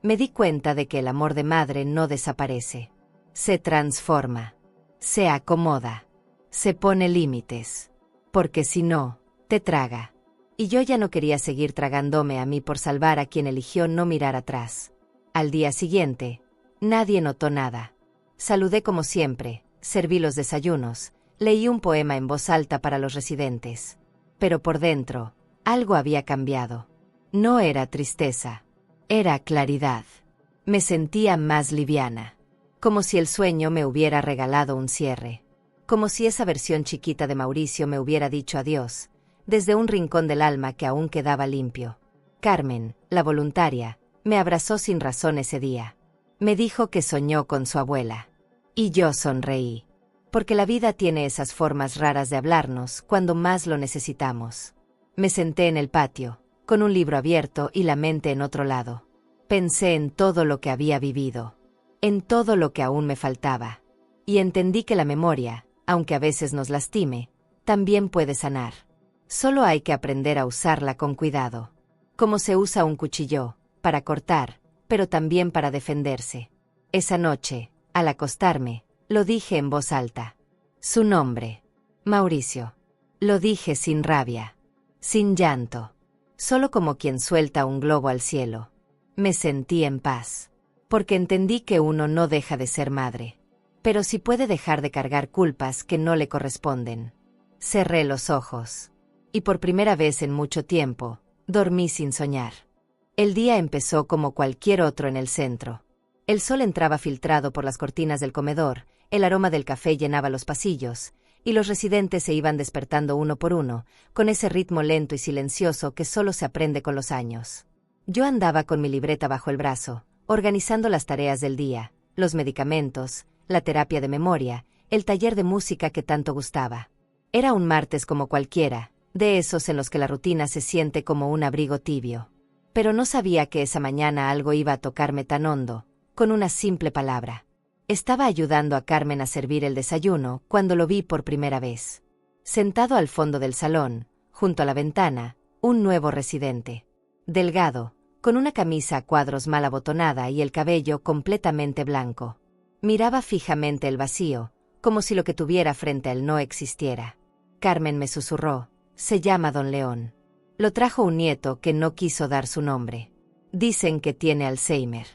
Me di cuenta de que el amor de madre no desaparece. Se transforma. Se acomoda. Se pone límites. Porque si no, te traga. Y yo ya no quería seguir tragándome a mí por salvar a quien eligió no mirar atrás. Al día siguiente, nadie notó nada. Saludé como siempre, serví los desayunos, leí un poema en voz alta para los residentes. Pero por dentro, algo había cambiado. No era tristeza, era claridad. Me sentía más liviana. Como si el sueño me hubiera regalado un cierre. Como si esa versión chiquita de Mauricio me hubiera dicho adiós, desde un rincón del alma que aún quedaba limpio. Carmen, la voluntaria, me abrazó sin razón ese día. Me dijo que soñó con su abuela. Y yo sonreí. Porque la vida tiene esas formas raras de hablarnos cuando más lo necesitamos. Me senté en el patio, con un libro abierto y la mente en otro lado. Pensé en todo lo que había vivido. En todo lo que aún me faltaba. Y entendí que la memoria, aunque a veces nos lastime, también puede sanar. Solo hay que aprender a usarla con cuidado. Como se usa un cuchillo, para cortar, pero también para defenderse. Esa noche, al acostarme, lo dije en voz alta. Su nombre. Mauricio. Lo dije sin rabia. Sin llanto. Solo como quien suelta un globo al cielo. Me sentí en paz. Porque entendí que uno no deja de ser madre. Pero sí puede dejar de cargar culpas que no le corresponden. Cerré los ojos. Y por primera vez en mucho tiempo, dormí sin soñar. El día empezó como cualquier otro en el centro. El sol entraba filtrado por las cortinas del comedor, el aroma del café llenaba los pasillos, y los residentes se iban despertando uno por uno, con ese ritmo lento y silencioso que solo se aprende con los años. Yo andaba con mi libreta bajo el brazo, organizando las tareas del día, los medicamentos, la terapia de memoria, el taller de música que tanto gustaba. Era un martes como cualquiera, de esos en los que la rutina se siente como un abrigo tibio. Pero no sabía que esa mañana algo iba a tocarme tan hondo, con una simple palabra. Estaba ayudando a Carmen a servir el desayuno cuando lo vi por primera vez. Sentado al fondo del salón, junto a la ventana, un nuevo residente. Delgado, con una camisa a cuadros mal abotonada y el cabello completamente blanco. Miraba fijamente el vacío, como si lo que tuviera frente a él no existiera. Carmen me susurró: «Se llama Don León. Lo trajo un nieto que no quiso dar su nombre. Dicen que tiene Alzheimer».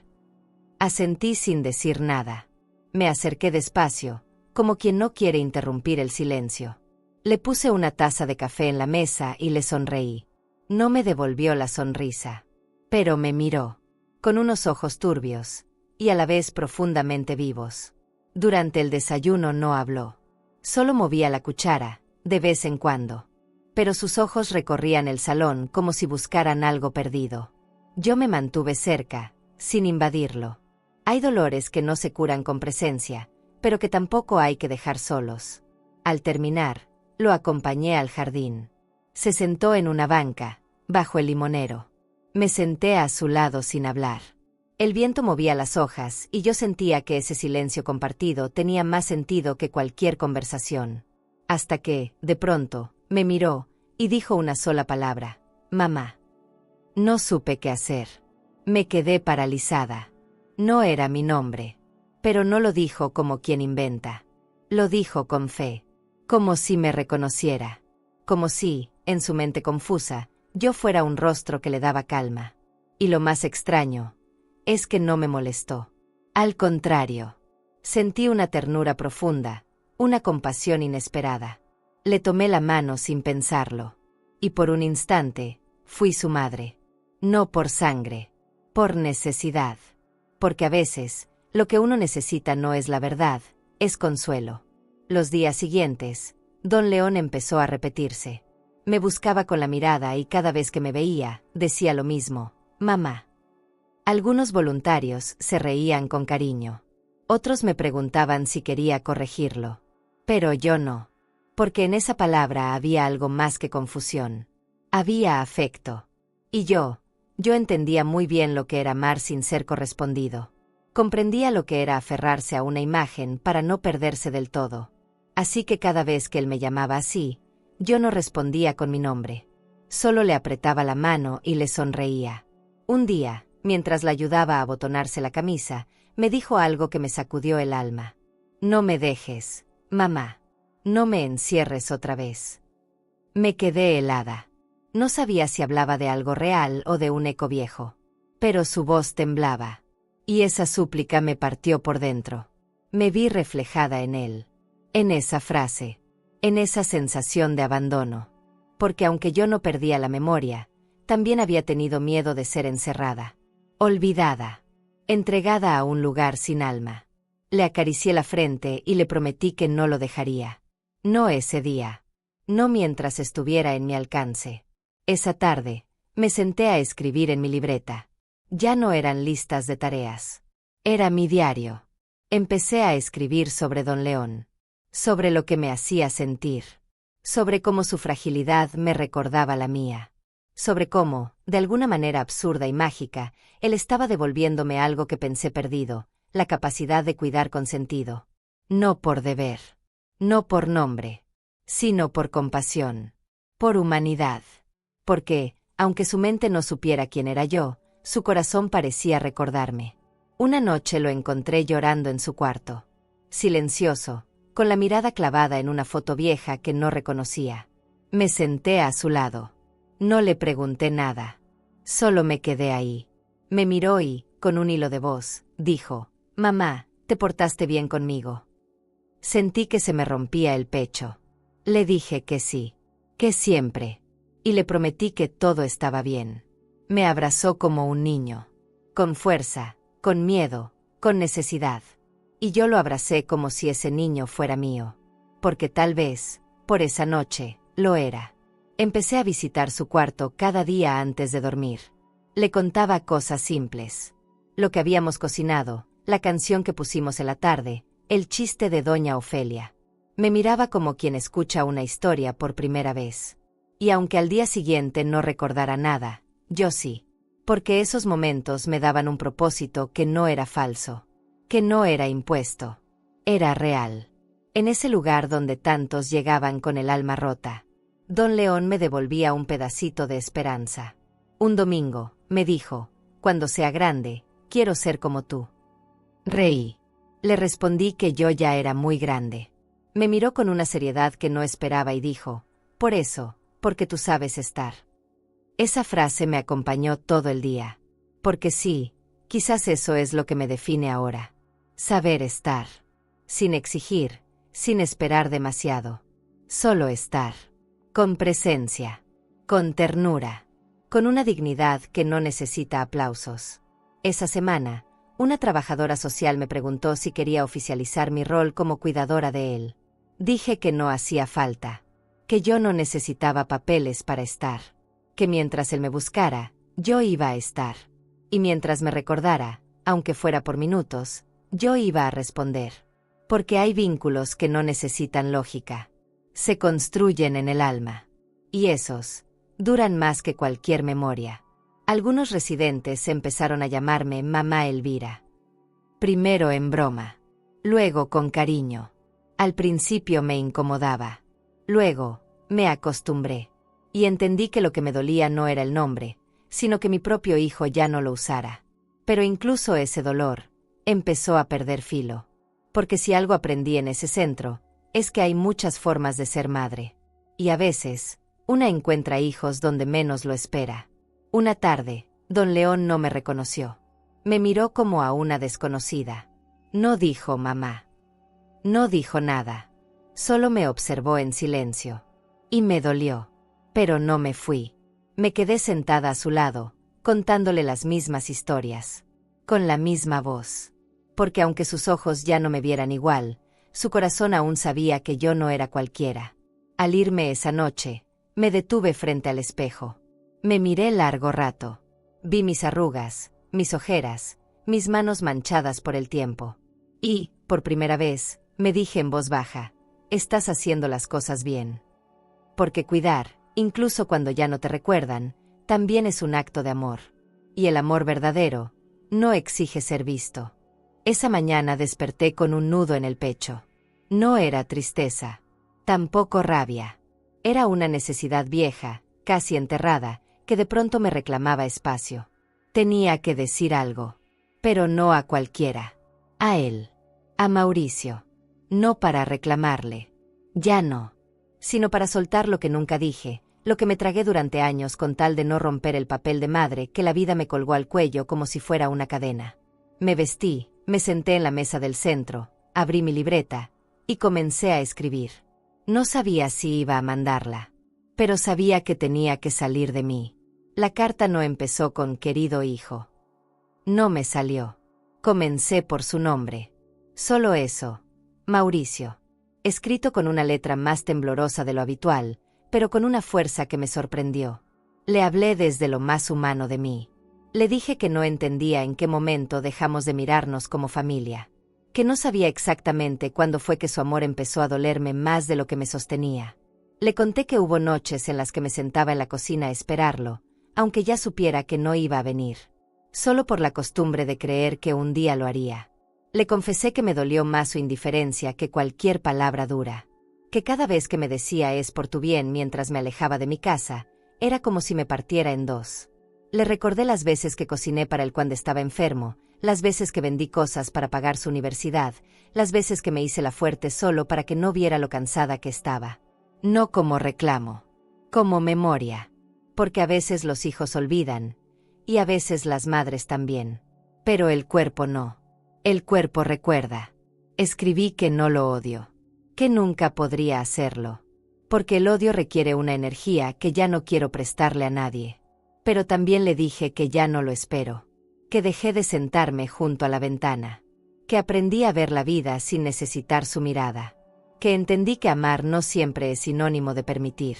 Asentí sin decir nada. Me acerqué despacio, como quien no quiere interrumpir el silencio. Le puse una taza de café en la mesa y le sonreí. No me devolvió la sonrisa, pero me miró, con unos ojos turbios, y a la vez profundamente vivos. Durante el desayuno no habló. Solo movía la cuchara, de vez en cuando. Pero sus ojos recorrían el salón como si buscaran algo perdido. Yo me mantuve cerca, sin invadirlo. Hay dolores que no se curan con presencia, pero que tampoco hay que dejar solos. Al terminar, lo acompañé al jardín. Se sentó en una banca, bajo el limonero. Me senté a su lado sin hablar. El viento movía las hojas y yo sentía que ese silencio compartido tenía más sentido que cualquier conversación. Hasta que, de pronto, me miró y dijo una sola palabra: «Mamá». No supe qué hacer. Me quedé paralizada. No era mi nombre. Pero no lo dijo como quien inventa. Lo dijo con fe. Como si me reconociera. Como si, en su mente confusa, yo fuera un rostro que le daba calma. Y lo más extraño es que no me molestó. Al contrario. Sentí una ternura profunda, una compasión inesperada. Le tomé la mano sin pensarlo. Y por un instante, fui su madre. No por sangre. Por necesidad. Porque a veces, lo que uno necesita no es la verdad, es consuelo. Los días siguientes, Don León empezó a repetirse. Me buscaba con la mirada y cada vez que me veía, decía lo mismo: «Mamá». Algunos voluntarios se reían con cariño. Otros me preguntaban si quería corregirlo. Pero yo no. Porque en esa palabra había algo más que confusión. Había afecto. Y yo entendía muy bien lo que era amar sin ser correspondido. Comprendía lo que era aferrarse a una imagen para no perderse del todo. Así que cada vez que él me llamaba así, yo no respondía con mi nombre. Solo le apretaba la mano y le sonreía. Un día, mientras la ayudaba a abotonarse la camisa, me dijo algo que me sacudió el alma. «No me dejes, mamá. No me encierres otra vez». Me quedé helada. No sabía si hablaba de algo real o de un eco viejo. Pero su voz temblaba. Y esa súplica me partió por dentro. Me vi reflejada en él. En esa frase. En esa sensación de abandono. Porque aunque yo no perdía la memoria, también había tenido miedo de ser encerrada. Olvidada. Entregada a un lugar sin alma. Le acaricié la frente y le prometí que no lo dejaría. No ese día. No mientras estuviera en mi alcance. Esa tarde, me senté a escribir en mi libreta. Ya no eran listas de tareas. Era mi diario. Empecé a escribir sobre Don León. Sobre lo que me hacía sentir. Sobre cómo su fragilidad me recordaba la mía. Sobre cómo, de alguna manera absurda y mágica, él estaba devolviéndome algo que pensé perdido, la capacidad de cuidar con sentido. No por deber. No por nombre. Sino por compasión. Por humanidad. Porque, aunque su mente no supiera quién era yo, su corazón parecía recordarme. Una noche lo encontré llorando en su cuarto. Silencioso, con la mirada clavada en una foto vieja que no reconocía. Me senté a su lado. No le pregunté nada. Solo me quedé ahí. Me miró y, con un hilo de voz, dijo: «Mamá, ¿te portaste bien conmigo?». Sentí que se me rompía el pecho. Le dije que sí. Que siempre. Y le prometí que todo estaba bien. Me abrazó como un niño. Con fuerza, con miedo, con necesidad. Y yo lo abracé como si ese niño fuera mío. porque tal vez, por esa noche, lo era. Empecé a visitar su cuarto cada día antes de dormir. Le contaba cosas simples. Lo que habíamos cocinado, la canción que pusimos en la tarde, el chiste de doña Ofelia. Me miraba como quien escucha una historia por primera vez. Y aunque al día siguiente no recordara nada, yo sí. Porque esos momentos me daban un propósito que no era falso, que no era impuesto. Era real. En ese lugar donde tantos llegaban con el alma rota, Don León me devolvía un pedacito de esperanza. Un domingo, me dijo, cuando sea grande, quiero ser como tú. Reí. Le respondí que yo ya era muy grande. Me miró con una seriedad que no esperaba y dijo, por eso, porque tú sabes estar. Esa frase me acompañó todo el día. Porque sí, quizás eso es lo que me define ahora. Saber estar. Sin exigir, sin esperar demasiado. Solo estar. Con presencia. Con ternura. Con una dignidad que no necesita aplausos. Esa semana, una trabajadora social me preguntó si quería oficializar mi rol como cuidadora de él. Dije que no hacía falta. Que yo no necesitaba papeles para estar. Que mientras él me buscara, yo iba a estar. Y mientras me recordara, aunque fuera por minutos, yo iba a responder. Porque hay vínculos que no necesitan lógica. Se construyen en el alma. Y esos duran más que cualquier memoria. Algunos residentes empezaron a llamarme Mamá Elvira. Primero en broma. Luego con cariño. Al principio me incomodaba. Luego, me acostumbré. Y entendí que lo que me dolía no era el nombre, sino que mi propio hijo ya no lo usara. Pero incluso ese dolor empezó a perder filo. Porque si algo aprendí en ese centro, es que hay muchas formas de ser madre. Y a veces, una encuentra hijos donde menos lo espera. Una tarde, Don León no me reconoció. Me miró como a una desconocida. No dijo mamá. No dijo nada. Solo me observó en silencio. Y me dolió. Pero no me fui. Me quedé sentada a su lado, contándole las mismas historias. Con la misma voz. Porque aunque sus ojos ya no me vieran igual, su corazón aún sabía que yo no era cualquiera. Al irme esa noche, me detuve frente al espejo. Me miré largo rato. Vi mis arrugas, mis ojeras, mis manos manchadas por el tiempo. Y, por primera vez, me dije en voz baja, estás haciendo las cosas bien. Porque cuidar, incluso cuando ya no te recuerdan, también es un acto de amor. Y el amor verdadero no exige ser visto. Esa mañana desperté con un nudo en el pecho. No era tristeza, tampoco rabia. Era una necesidad vieja, casi enterrada, que de pronto me reclamaba espacio. Tenía que decir algo, pero no a cualquiera. A él, a Mauricio. No para reclamarle. Ya no. Sino para soltar lo que nunca dije, lo que me tragué durante años con tal de no romper el papel de madre que la vida me colgó al cuello como si fuera una cadena. Me vestí, me senté en la mesa del centro, abrí mi libreta, y comencé a escribir. No sabía si iba a mandarla, pero sabía que tenía que salir de mí. La carta no empezó con querido hijo. No me salió. Comencé por su nombre. Solo eso, Mauricio. Escrito con una letra más temblorosa de lo habitual, pero con una fuerza que me sorprendió. Le hablé desde lo más humano de mí. Le dije que no entendía en qué momento dejamos de mirarnos como familia. Que no sabía exactamente cuándo fue que su amor empezó a dolerme más de lo que me sostenía. Le conté que hubo noches en las que me sentaba en la cocina a esperarlo, aunque ya supiera que no iba a venir. Solo por la costumbre de creer que un día lo haría. Le confesé que me dolió más su indiferencia que cualquier palabra dura. Que cada vez que me decía es por tu bien mientras me alejaba de mi casa, era como si me partiera en dos. Le recordé las veces que cociné para él cuando estaba enfermo, las veces que vendí cosas para pagar su universidad, las veces que me hice la fuerte solo para que no viera lo cansada que estaba. No como reclamo, como memoria. Porque a veces los hijos olvidan, y a veces las madres también. Pero el cuerpo no. El cuerpo recuerda. Escribí que no lo odio. Que nunca podría hacerlo. Porque el odio requiere una energía que ya no quiero prestarle a nadie. Pero también le dije que ya no lo espero. Que dejé de sentarme junto a la ventana. Que aprendí a ver la vida sin necesitar su mirada. que entendí que amar no siempre es sinónimo de permitir,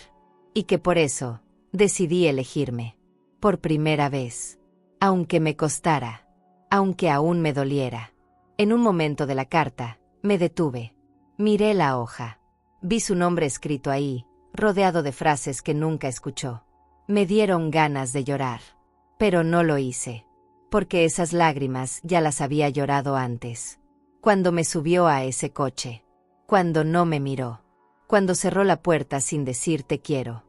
y que por eso decidí elegirme, por primera vez, aunque me costara, aunque aún me doliera. En un momento de la carta, me detuve, miré la hoja, vi su nombre escrito ahí, rodeado de frases que nunca escuchó. Me dieron ganas de llorar, pero no lo hice, porque esas lágrimas ya las había llorado antes, cuando me subió a ese coche, cuando no me miró, cuando cerró la puerta sin decir te quiero.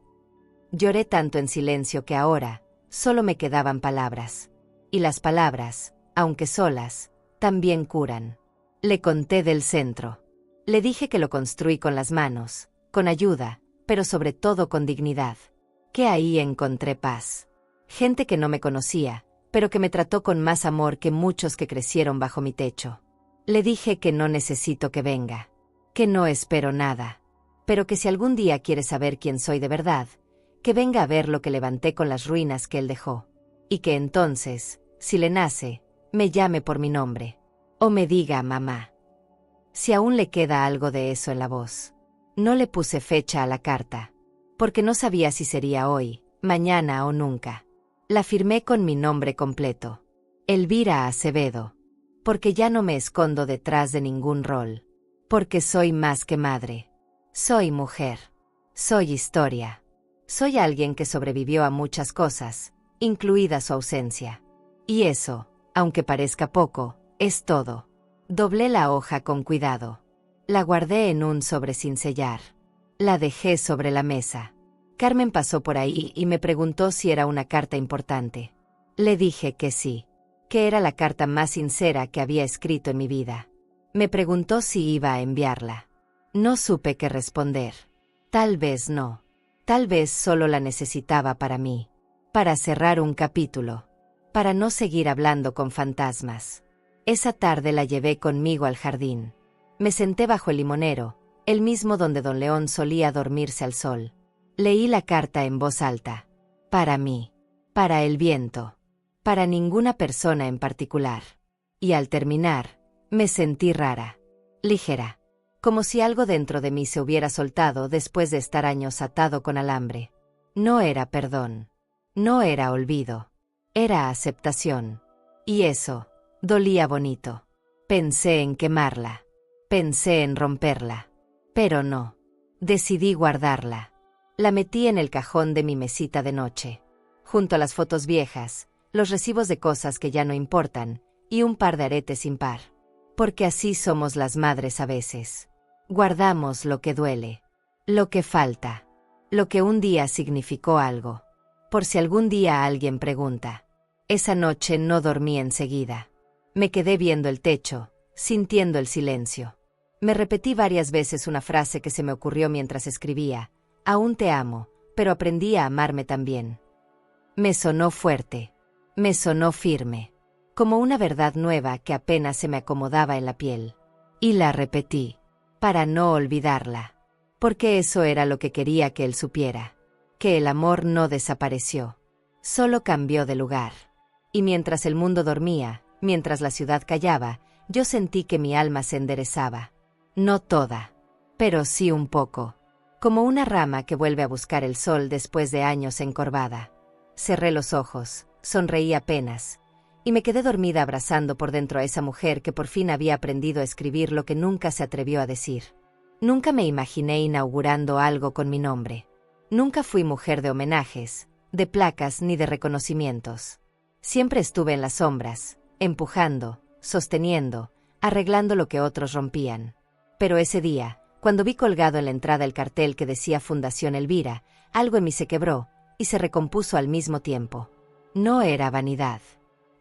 Lloré tanto en silencio que ahora solo me quedaban palabras, y las palabras, aunque solas, también curan. Le conté del centro. Le dije que lo construí con las manos, con ayuda, pero sobre todo con dignidad. Que ahí encontré paz. Gente que no me conocía, pero que me trató con más amor que muchos que crecieron bajo mi techo. Le dije que no necesito que venga, que no espero nada, pero que si algún día quiere saber quién soy de verdad, que venga a ver lo que levanté con las ruinas que él dejó, y que entonces, si le nace, me llame por mi nombre, o me diga mamá. Si aún le queda algo de eso en la voz. No le puse fecha a la carta, porque no sabía si sería hoy, mañana o nunca. La firmé con mi nombre completo, Elvira Acevedo, porque ya no me escondo detrás de ningún rol, porque soy más que madre, soy mujer, soy historia, soy alguien que sobrevivió a muchas cosas, incluida su ausencia. Y eso, aunque parezca poco, es todo. Doblé la hoja con cuidado. La guardé en un sobre sin sellar. La dejé sobre la mesa. Carmen pasó por ahí y me preguntó si era una carta importante. Le dije que sí, que era la carta más sincera que había escrito en mi vida. Me preguntó si iba a enviarla. No supe qué responder. Tal vez no. Tal vez solo la necesitaba para mí. Para cerrar un capítulo. Para no seguir hablando con fantasmas. Esa tarde la llevé conmigo al jardín. Me senté bajo el limonero, el mismo donde don León solía dormirse al sol. Leí la carta en voz alta. Para mí. Para el viento. Para ninguna persona en particular. Y al terminar, me sentí rara. Ligera. Como si algo dentro de mí se hubiera soltado después de estar años atado con alambre. No era perdón. No era olvido. Era aceptación. Y eso dolía bonito. Pensé en quemarla. Pensé en romperla. Pero no. Decidí guardarla. La metí en el cajón de mi mesita de noche. Junto a las fotos viejas, los recibos de cosas que ya no importan, y un par de aretes sin par. Porque así somos las madres a veces. Guardamos lo que duele. Lo que falta. Lo que un día significó algo. Por si algún día alguien pregunta. Esa noche no dormí enseguida. Me quedé viendo el techo, sintiendo el silencio. Me repetí varias veces una frase que se me ocurrió mientras escribía. Aún te amo, pero aprendí a amarme también. Me sonó fuerte. Me sonó firme. Como una verdad nueva que apenas se me acomodaba en la piel. Y la repetí. Para no olvidarla. Porque eso era lo que quería que él supiera. Que el amor no desapareció. Solo cambió de lugar. Y mientras el mundo dormía, mientras la ciudad callaba, yo sentí que mi alma se enderezaba. No toda, pero sí un poco. Como una rama que vuelve a buscar el sol después de años encorvada. Cerré los ojos, sonreí apenas, y me quedé dormida abrazando por dentro a esa mujer que por fin había aprendido a escribir lo que nunca se atrevió a decir. Nunca me imaginé inaugurando algo con mi nombre. Nunca fui mujer de homenajes, de placas ni de reconocimientos. Siempre estuve en las sombras, empujando, sosteniendo, arreglando lo que otros rompían. Pero ese día, cuando vi colgado en la entrada el cartel que decía Fundación Elvira, algo en mí se quebró, y se recompuso al mismo tiempo. No era vanidad.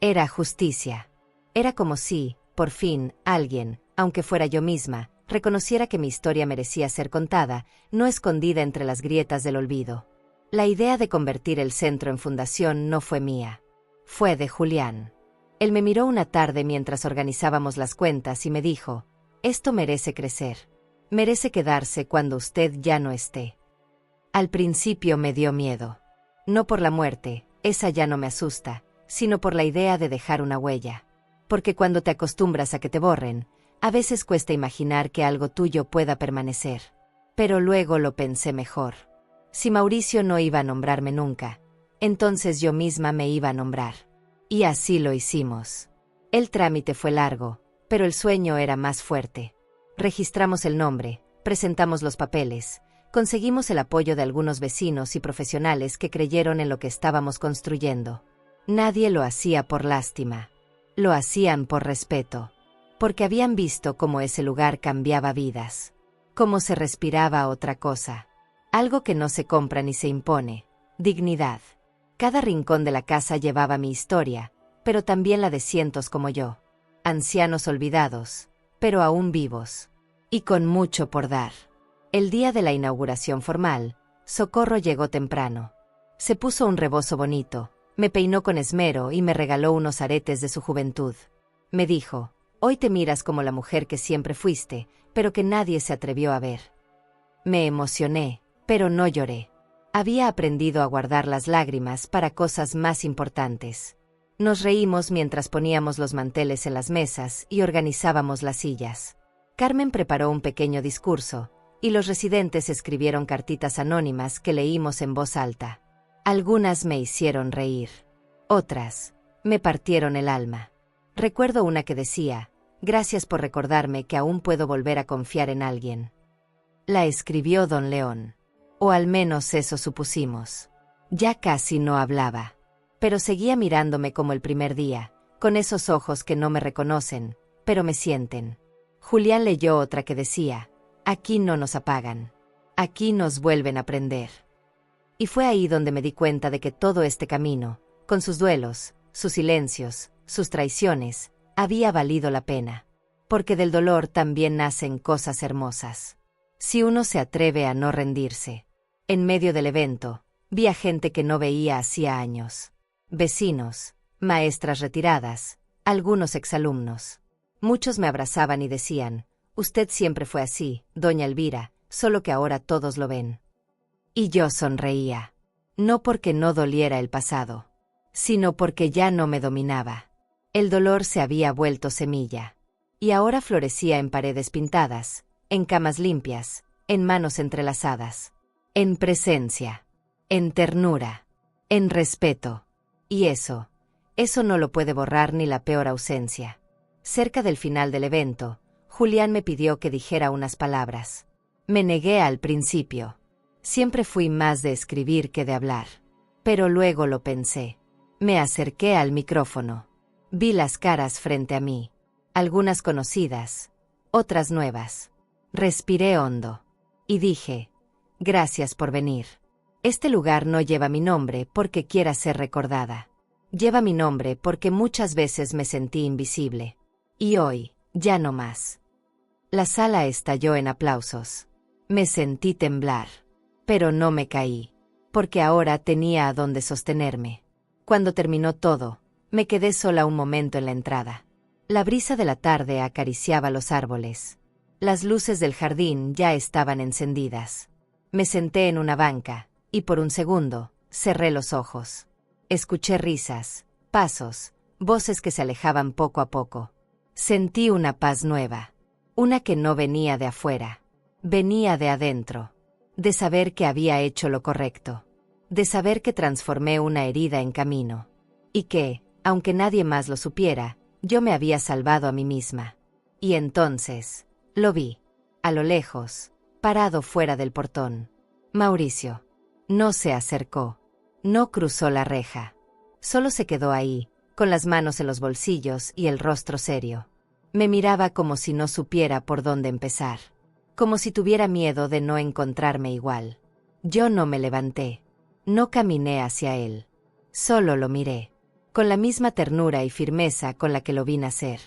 Era justicia. Era como si, por fin, alguien, aunque fuera yo misma, reconociera que mi historia merecía ser contada, no escondida entre las grietas del olvido. La idea de convertir el centro en fundación no fue mía. Fue de Julián. Él me miró una tarde mientras organizábamos las cuentas y me dijo, esto merece crecer. Merece quedarse cuando usted ya no esté. Al principio me dio miedo. No por la muerte, esa ya no me asusta, sino por la idea de dejar una huella. Porque cuando te acostumbras a que te borren, A veces cuesta imaginar que algo tuyo pueda permanecer. Pero luego lo pensé mejor. Si Mauricio no iba a nombrarme nunca, entonces yo misma me iba a nombrar. Y así lo hicimos. El trámite fue largo, pero el sueño era más fuerte. Registramos el nombre, presentamos los papeles, conseguimos el apoyo de algunos vecinos y profesionales que creyeron en lo que estábamos construyendo. Nadie lo hacía por lástima. Lo hacían por respeto. Porque habían visto cómo ese lugar cambiaba vidas. Cómo se respiraba otra cosa. Algo que no se compra ni se impone. Dignidad. Cada rincón de la casa llevaba mi historia, pero también la de cientos como yo. Ancianos olvidados, pero aún vivos. Y con mucho por dar. El día de la inauguración formal, Socorro llegó temprano. Se puso un rebozo bonito, me peinó con esmero y me regaló unos aretes de su juventud. Me dijo: «Hoy te miras como la mujer que siempre fuiste, pero que nadie se atrevió a ver». Me emocioné, pero no lloré. Había aprendido a guardar las lágrimas para cosas más importantes. Nos reímos mientras poníamos los manteles en las mesas y organizábamos las sillas. Carmen preparó un pequeño discurso, y los residentes escribieron cartitas anónimas que leímos en voz alta. Algunas me hicieron reír. Otras me partieron el alma. Recuerdo una que decía: «Gracias por recordarme que aún puedo volver a confiar en alguien». La escribió don León. O al menos eso supusimos. Ya casi no hablaba. Pero seguía mirándome como el primer día, con esos ojos que no me reconocen, pero me sienten. Julián leyó otra que decía: «Aquí no nos apagan. Aquí nos vuelven a prender». Y fue ahí donde me di cuenta de que todo este camino, con sus duelos, sus silencios, sus traiciones, había valido la pena. Porque del dolor también nacen cosas hermosas. Si uno se atreve a no rendirse. En medio del evento, vi a gente que no veía hacía años. Vecinos, maestras retiradas, algunos exalumnos. Muchos me abrazaban y decían: «Usted siempre fue así, doña Elvira, solo que ahora todos lo ven». Y yo sonreía. No porque no doliera el pasado, sino porque ya no me dominaba. El dolor se había vuelto semilla. Y ahora florecía en paredes pintadas, en camas limpias, en manos entrelazadas. En presencia, en ternura, en respeto. Y eso no lo puede borrar ni la peor ausencia. Cerca del final del evento, Julián me pidió que dijera unas palabras. Me negué al principio. Siempre fui más de escribir que de hablar. Pero luego lo pensé. Me acerqué al micrófono. Vi las caras frente a mí. Algunas conocidas, otras nuevas. Respiré hondo. Y dije: «Gracias por venir. Este lugar no lleva mi nombre porque quiera ser recordada. Lleva mi nombre porque muchas veces me sentí invisible. Y hoy, ya no más». La sala estalló en aplausos. Me sentí temblar. Pero no me caí. Porque ahora tenía a dónde sostenerme. Cuando terminó todo, me quedé sola un momento en la entrada. La brisa de la tarde acariciaba los árboles. Las luces del jardín ya estaban encendidas. Me senté en una banca, y por un segundo, cerré los ojos. Escuché risas, pasos, voces que se alejaban poco a poco. Sentí una paz nueva. Una que no venía de afuera. Venía de adentro. De saber que había hecho lo correcto. De saber que transformé una herida en camino. Y que, aunque nadie más lo supiera, yo me había salvado a mí misma. Y entonces, lo vi. A lo lejos, parado fuera del portón. Mauricio. No se acercó. No cruzó la reja. Solo se quedó ahí, con las manos en los bolsillos y el rostro serio. Me miraba como si no supiera por dónde empezar. Como si tuviera miedo de no encontrarme igual. Yo no me levanté. No caminé hacia él. Solo lo miré. Con la misma ternura y firmeza con la que lo vi nacer.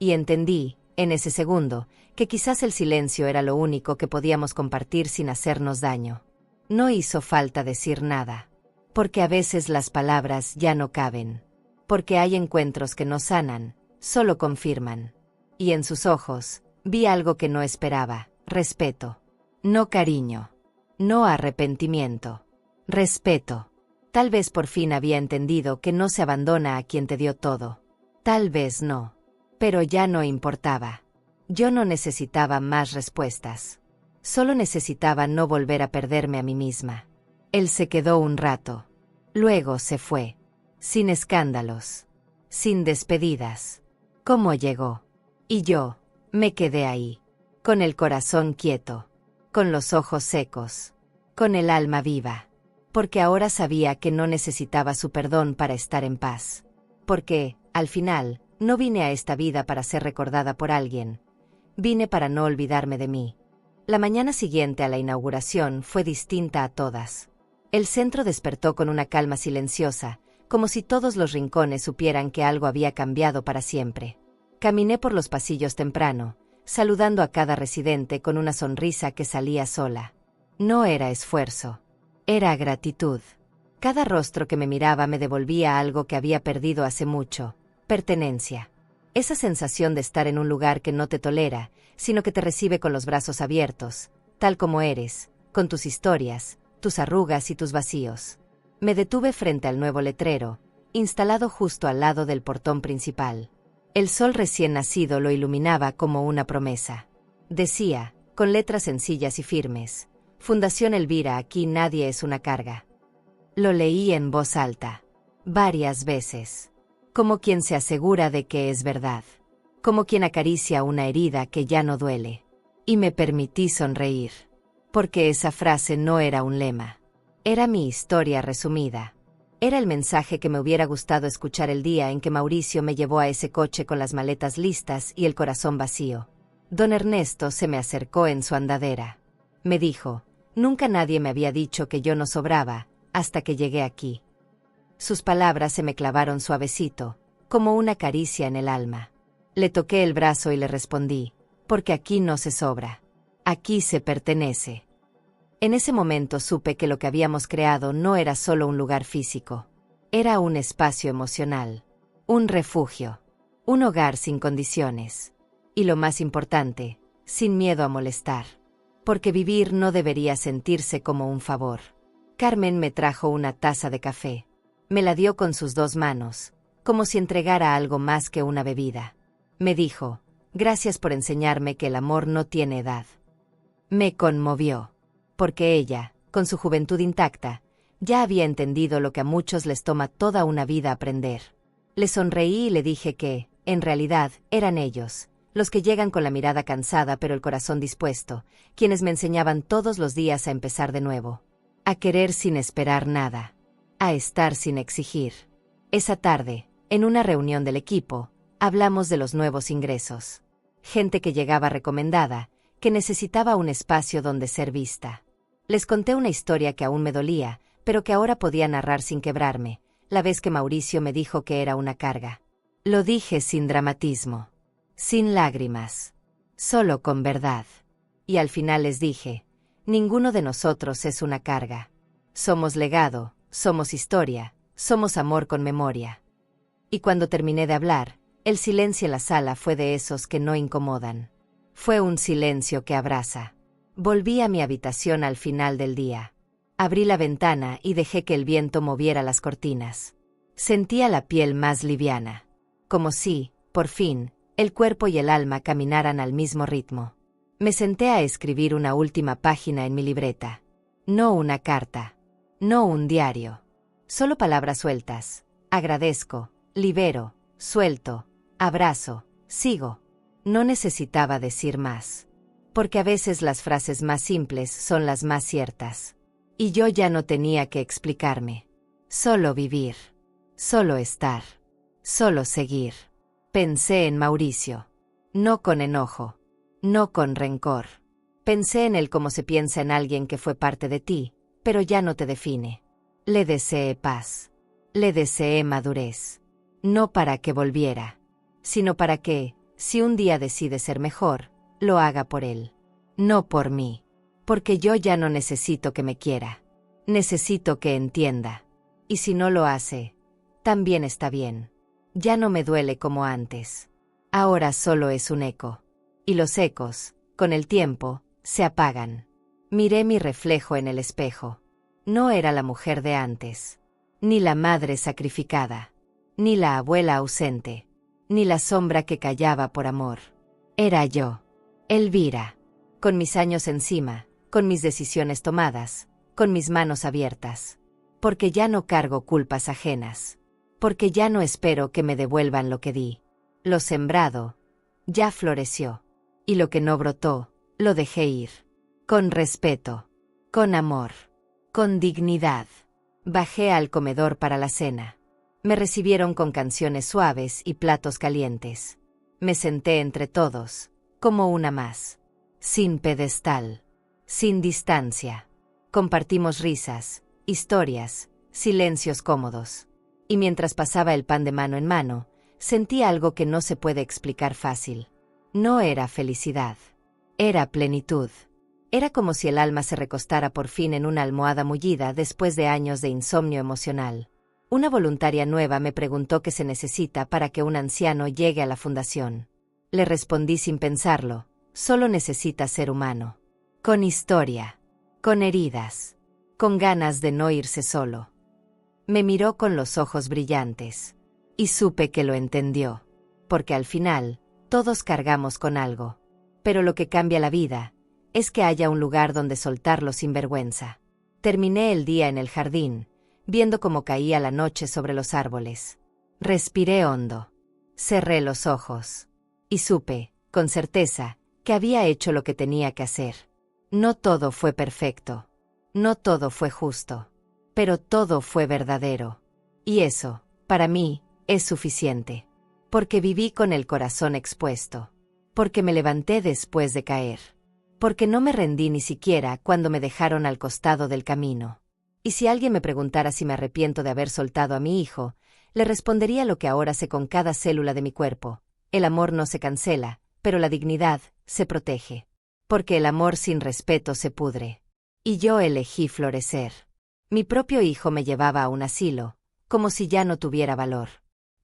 Y entendí, en ese segundo, que quizás el silencio era lo único que podíamos compartir sin hacernos daño. No hizo falta decir nada. Porque a veces las palabras ya no caben. Porque hay encuentros que no sanan, solo confirman. Y en sus ojos, vi algo que no esperaba. Respeto. No cariño. No arrepentimiento. Respeto. Tal vez por fin había entendido que no se abandona a quien te dio todo. Tal vez no. Pero ya no importaba. Yo no necesitaba más respuestas. Solo necesitaba no volver a perderme a mí misma. Él se quedó un rato. Luego se fue. Sin escándalos. Sin despedidas. ¿Cómo llegó? Y yo, me quedé ahí. Con el corazón quieto. Con los ojos secos. Con el alma viva. Porque ahora sabía que no necesitaba su perdón para estar en paz. Porque, al final, no vine a esta vida para ser recordada por alguien. Vine para no olvidarme de mí. La mañana siguiente a la inauguración fue distinta a todas. El centro despertó con una calma silenciosa, como si todos los rincones supieran que algo había cambiado para siempre. Caminé por los pasillos temprano, saludando a cada residente con una sonrisa que salía sola. No era esfuerzo. Era gratitud. Cada rostro que me miraba me devolvía algo que había perdido hace mucho: pertenencia. Esa sensación de estar en un lugar que no te tolera, sino que te recibe con los brazos abiertos, tal como eres, con tus historias, tus arrugas y tus vacíos. Me detuve frente al nuevo letrero, instalado justo al lado del portón principal. El sol recién nacido lo iluminaba como una promesa. Decía, con letras sencillas y firmes: Fundación Elvira, aquí nadie es una carga. Lo leí en voz alta, varias veces, como quien se asegura de que es verdad, como quien acaricia una herida que ya no duele. Y me permití sonreír, porque esa frase no era un lema. Era mi historia resumida. Era el mensaje que me hubiera gustado escuchar el día en que Mauricio me llevó a ese coche con las maletas listas y el corazón vacío. Don Ernesto se me acercó en su andadera. Me dijo: nunca nadie me había dicho que yo no sobraba, hasta que llegué aquí. Sus palabras se me clavaron suavecito, como una caricia en el alma. Le toqué el brazo y le respondí: porque aquí no se sobra. Aquí se pertenece. En ese momento supe que lo que habíamos creado no era solo un lugar físico. Era un espacio emocional. Un refugio. Un hogar sin condiciones. Y lo más importante, sin miedo a molestar. Porque vivir no debería sentirse como un favor. Carmen me trajo una taza de café. Me la dio con sus dos manos, como si entregara algo más que una bebida. Me dijo: gracias por enseñarme que el amor no tiene edad. Me conmovió, porque ella, con su juventud intacta, ya había entendido lo que a muchos les toma toda una vida aprender. Le sonreí y le dije que, en realidad, eran ellos, los que llegan con la mirada cansada pero el corazón dispuesto, quienes me enseñaban todos los días a empezar de nuevo. A querer sin esperar nada. A estar sin exigir. Esa tarde, en una reunión del equipo, hablamos de los nuevos ingresos. Gente que llegaba recomendada, que necesitaba un espacio donde ser vista. Les conté una historia que aún me dolía, pero que ahora podía narrar sin quebrarme, la vez que Mauricio me dijo que era una carga. Lo dije sin dramatismo, sin lágrimas, solo con verdad. Y al final les dije: ninguno de nosotros es una carga. Somos legado, somos historia, somos amor con memoria. Y cuando terminé de hablar, el silencio en la sala fue de esos que no incomodan. Fue un silencio que abraza. Volví a mi habitación al final del día. Abrí la ventana y dejé que el viento moviera las cortinas. Sentía la piel más liviana. Como si, por fin, el cuerpo y el alma caminaran al mismo ritmo. Me senté a escribir una última página en mi libreta. No una carta. No un diario. Solo palabras sueltas. Agradezco, libero, suelto, abrazo, sigo. No necesitaba decir más. Porque a veces las frases más simples son las más ciertas. Y yo ya no tenía que explicarme. Solo vivir. Solo estar. Solo seguir. Pensé en Mauricio. No con enojo. No con rencor. Pensé en él como se piensa en alguien que fue parte de ti, pero ya no te define. Le deseé paz. Le deseé madurez. No para que volviera, sino para que, si un día decide ser mejor, lo haga por él. No por mí. Porque yo ya no necesito que me quiera. Necesito que entienda. Y si no lo hace, también está bien. Ya no me duele como antes. Ahora solo es un eco. Y los ecos, con el tiempo, se apagan. Miré mi reflejo en el espejo. No era la mujer de antes. Ni la madre sacrificada. Ni la abuela ausente. Ni la sombra que callaba por amor. Era yo, Elvira, con mis años encima, con mis decisiones tomadas, con mis manos abiertas. Porque ya no cargo culpas ajenas. Porque ya no espero que me devuelvan lo que di. Lo sembrado, ya floreció. Y lo que no brotó, lo dejé ir. Con respeto, con amor, con dignidad. Bajé al comedor para la cena. Me recibieron con canciones suaves y platos calientes. Me senté entre todos, como una más. Sin pedestal, sin distancia. Compartimos risas, historias, silencios cómodos. Y mientras pasaba el pan de mano en mano, sentí algo que no se puede explicar fácil. No era felicidad. Era plenitud. Era como si el alma se recostara por fin en una almohada mullida después de años de insomnio emocional. Una voluntaria nueva me preguntó qué se necesita para que un anciano llegue a la fundación. Le respondí sin pensarlo, solo necesita ser humano. Con historia, con heridas, con ganas de no irse solo. Me miró con los ojos brillantes. Y supe que lo entendió. Porque al final, todos cargamos con algo. Pero lo que cambia la vida es que haya un lugar donde soltarlo sin vergüenza. Terminé el día en el jardín, viendo cómo caía la noche sobre los árboles. Respiré hondo. Cerré los ojos. Y supe, con certeza, que había hecho lo que tenía que hacer. No todo fue perfecto. No todo fue justo. Pero todo fue verdadero. Y eso, para mí, es suficiente. Porque viví con el corazón expuesto. Porque me levanté después de caer. Porque no me rendí ni siquiera cuando me dejaron al costado del camino. Y si alguien me preguntara si me arrepiento de haber soltado a mi hijo, le respondería lo que ahora sé con cada célula de mi cuerpo. El amor no se cancela, pero la dignidad se protege. Porque el amor sin respeto se pudre. Y yo elegí florecer. Mi propio hijo me llevaba a un asilo, como si ya no tuviera valor.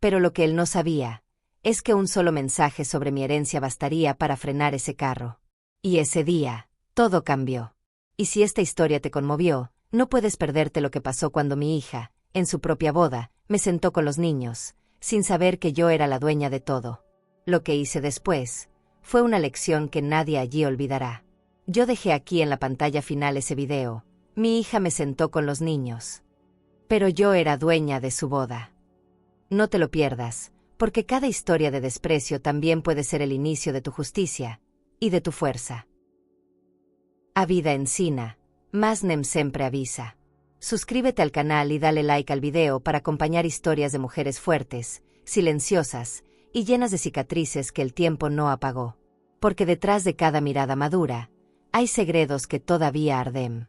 Pero lo que él no sabía es que un solo mensaje sobre mi herencia bastaría para frenar ese carro. Y ese día, todo cambió. Y si esta historia te conmovió, no puedes perderte lo que pasó cuando mi hija, en su propia boda, me sentó con los niños, sin saber que yo era la dueña de todo. Lo que hice después fue una lección que nadie allí olvidará. Yo dejé aquí en la pantalla final ese video. Mi hija me sentó con los niños. Pero yo era dueña de su boda. No te lo pierdas, porque cada historia de desprecio también puede ser el inicio de tu justicia y de tu fuerza. A vida ensina, mas nem sempre avisa. Suscríbete al canal y dale like al video para acompañar historias de mujeres fuertes, silenciosas y llenas de cicatrices que el tiempo no apagó. Porque detrás de cada mirada madura, hay segredos que todavía arden.